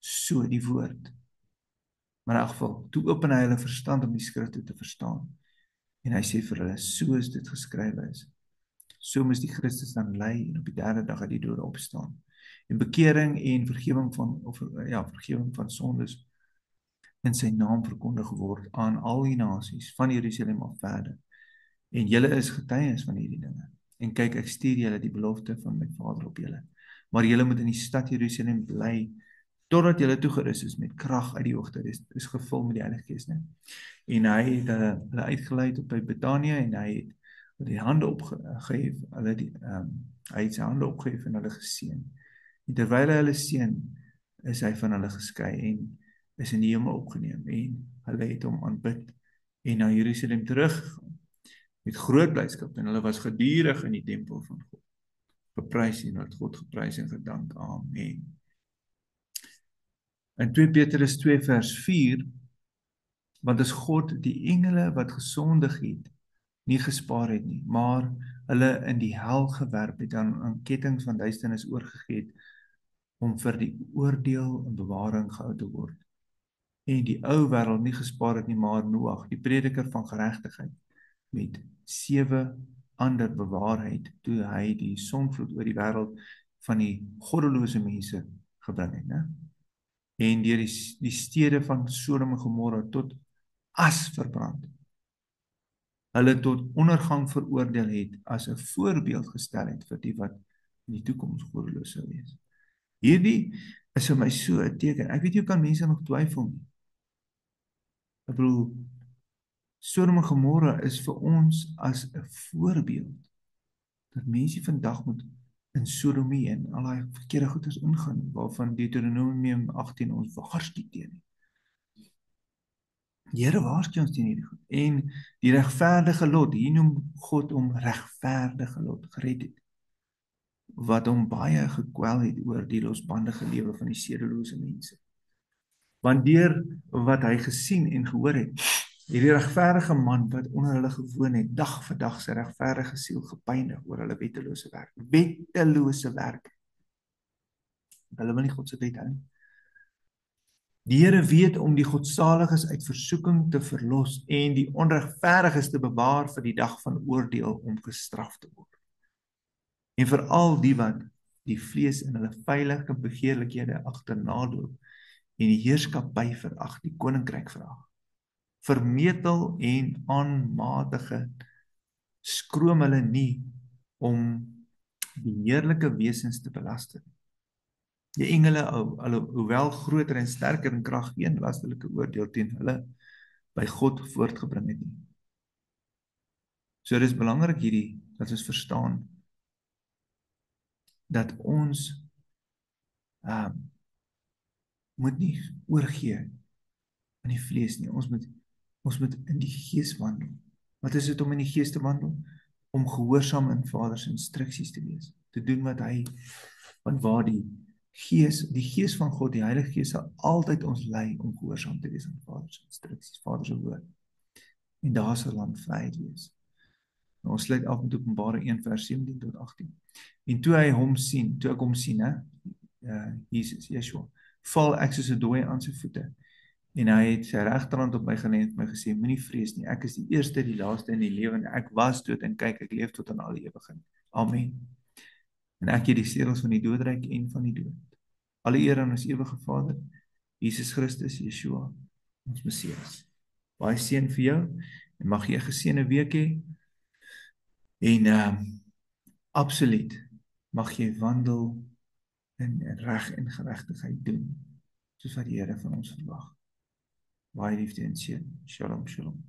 so die woord. Maar in elk geval, toe open hy hulle verstand om die skrifte te verstaan. En hy sê vir hulle, soos dit geskrywe is, so moes die Christus dan ly en op die 3de dag uit die dode opstaan. En bekering en vergifnis van sondes in sy naam verkondig word aan al die nasies van Jerusalem af verder. En julle is getuies van hierdie dinge. En kyk, ek stuur julle die belofte van my Vader op julle. Maar julle moet in die stad Jerusalem bly totdat julle toegerus is met krag uit die hoogte. Dit is gevul met die Heilige Gees, né? En hy het hulle uitgelei tot by Betanië en hy het die hande opgehef, hy het sy hande opgehef en hulle geseën. En terwyl hy hulle seën, is hy van hulle geskei en is in die hemel opgeneem en hulle het hom aanbid en na Jerusalem teruggegaan met groot blydskap en hulle was gedurig in die tempel van God. Geprys en het God geprys en gedank. Amen. In 2 Petrus 2 vers 4, want as God die engele wat gesondig het, nie gespaar het nie, maar hulle in die hel gewerp het en aan kettinge van duisternis oorgegee het, om vir die oordeel en bewaring gehou te word. En die ou wêreld nie gespaar het nie, maar Noag, die prediker van geregtigheid, met 7 ander bewaar het, toe hy die sonvloed oor die wêreld van die goddelose mense gebring het, né? En deur die stede van Sodom en Gomorra tot as verbrand, hulle tot ondergang veroordeel het, as 'n voorbeeld gestel het vir die wat in die toekoms goddeloos sou wees. Hierdie is vir my so 'n teken. Ek weet jy kan mense nog twyfel nie. Ek bedoel, Sodom en Gomorra is vir ons as 'n voorbeeld dat mense vandag moet in sodomie en al die verkeerde goeders ingaan, waarvan Deuteronomium 18 ons waarsku teen. Die Here waarsku ons teen hierdie goed. En die regverdige Lot, hier noem God hom regverdige Lot, gered het, wat hom baie gekwel het oor die losbandige lewe van die sedelose mense. Want deur wat hy gesien en gehoor het, hierdie regverdige man wat onder hulle gewoon het, dag vir dag sy regverdige siel gepynig oor hulle wettelose werk. Wettelose werk. Hulle wil nie God se wet hou nie. Die Here weet om die godsaliges uit versoeking te verlos en die onregverdiges te bewaar vir die dag van oordeel om gestraf te word. En vir al die wat die vlees in hulle veilige begeerlikhede agternadoop en die heerskappy verag, die koninkryk verag. Vermetel en aanmatige skroom hulle nie om die heerlike wesens te belaster. Die engele, hoewel groter en sterker in krag, geen lasterlike oordeel teen hulle by God voortgebring het nie. So dis belangrik hierdie, dat ons verstaan, dat ons moet nie oorgee aan die vlees nie. Ons moet in die gees wandel. Wat is dit om in die gees te wandel? Om gehoorsaam in Vader se instruksies te wees, te doen wat hy, want waar die gees van God, die Heilige Gees sal altyd ons lei om gehoorsaam te wees aan Vader se instruksies, Vader se woord. En daar sal dan vryheid wees. Nou, ons sluit af met Openbaring 1 vers 17 tot 18. En toe ek hom sien, Jesus, Yeshua, val ek soos 'n dooie aan sy voete. En hy het sy regterhand op my gelê en my gesê, moenie vrees nie, ek is die eerste, die laaste en die lewende. Ek was dood en kyk, ek leef tot aan alle ewigheid. Amen. En ek het die sleutels van die doodryk en van die dood. Alle eer aan ons ewige Vader, Jesus Christus, Yeshua, ons Messias. Baie seën vir jou en mag jy 'n geseënde week hê. En absoluut mag jy wandel in reg en geregtigheid doen, soos wat die Here van ons verwag. Baie liefde en seën. Shalom, shalom.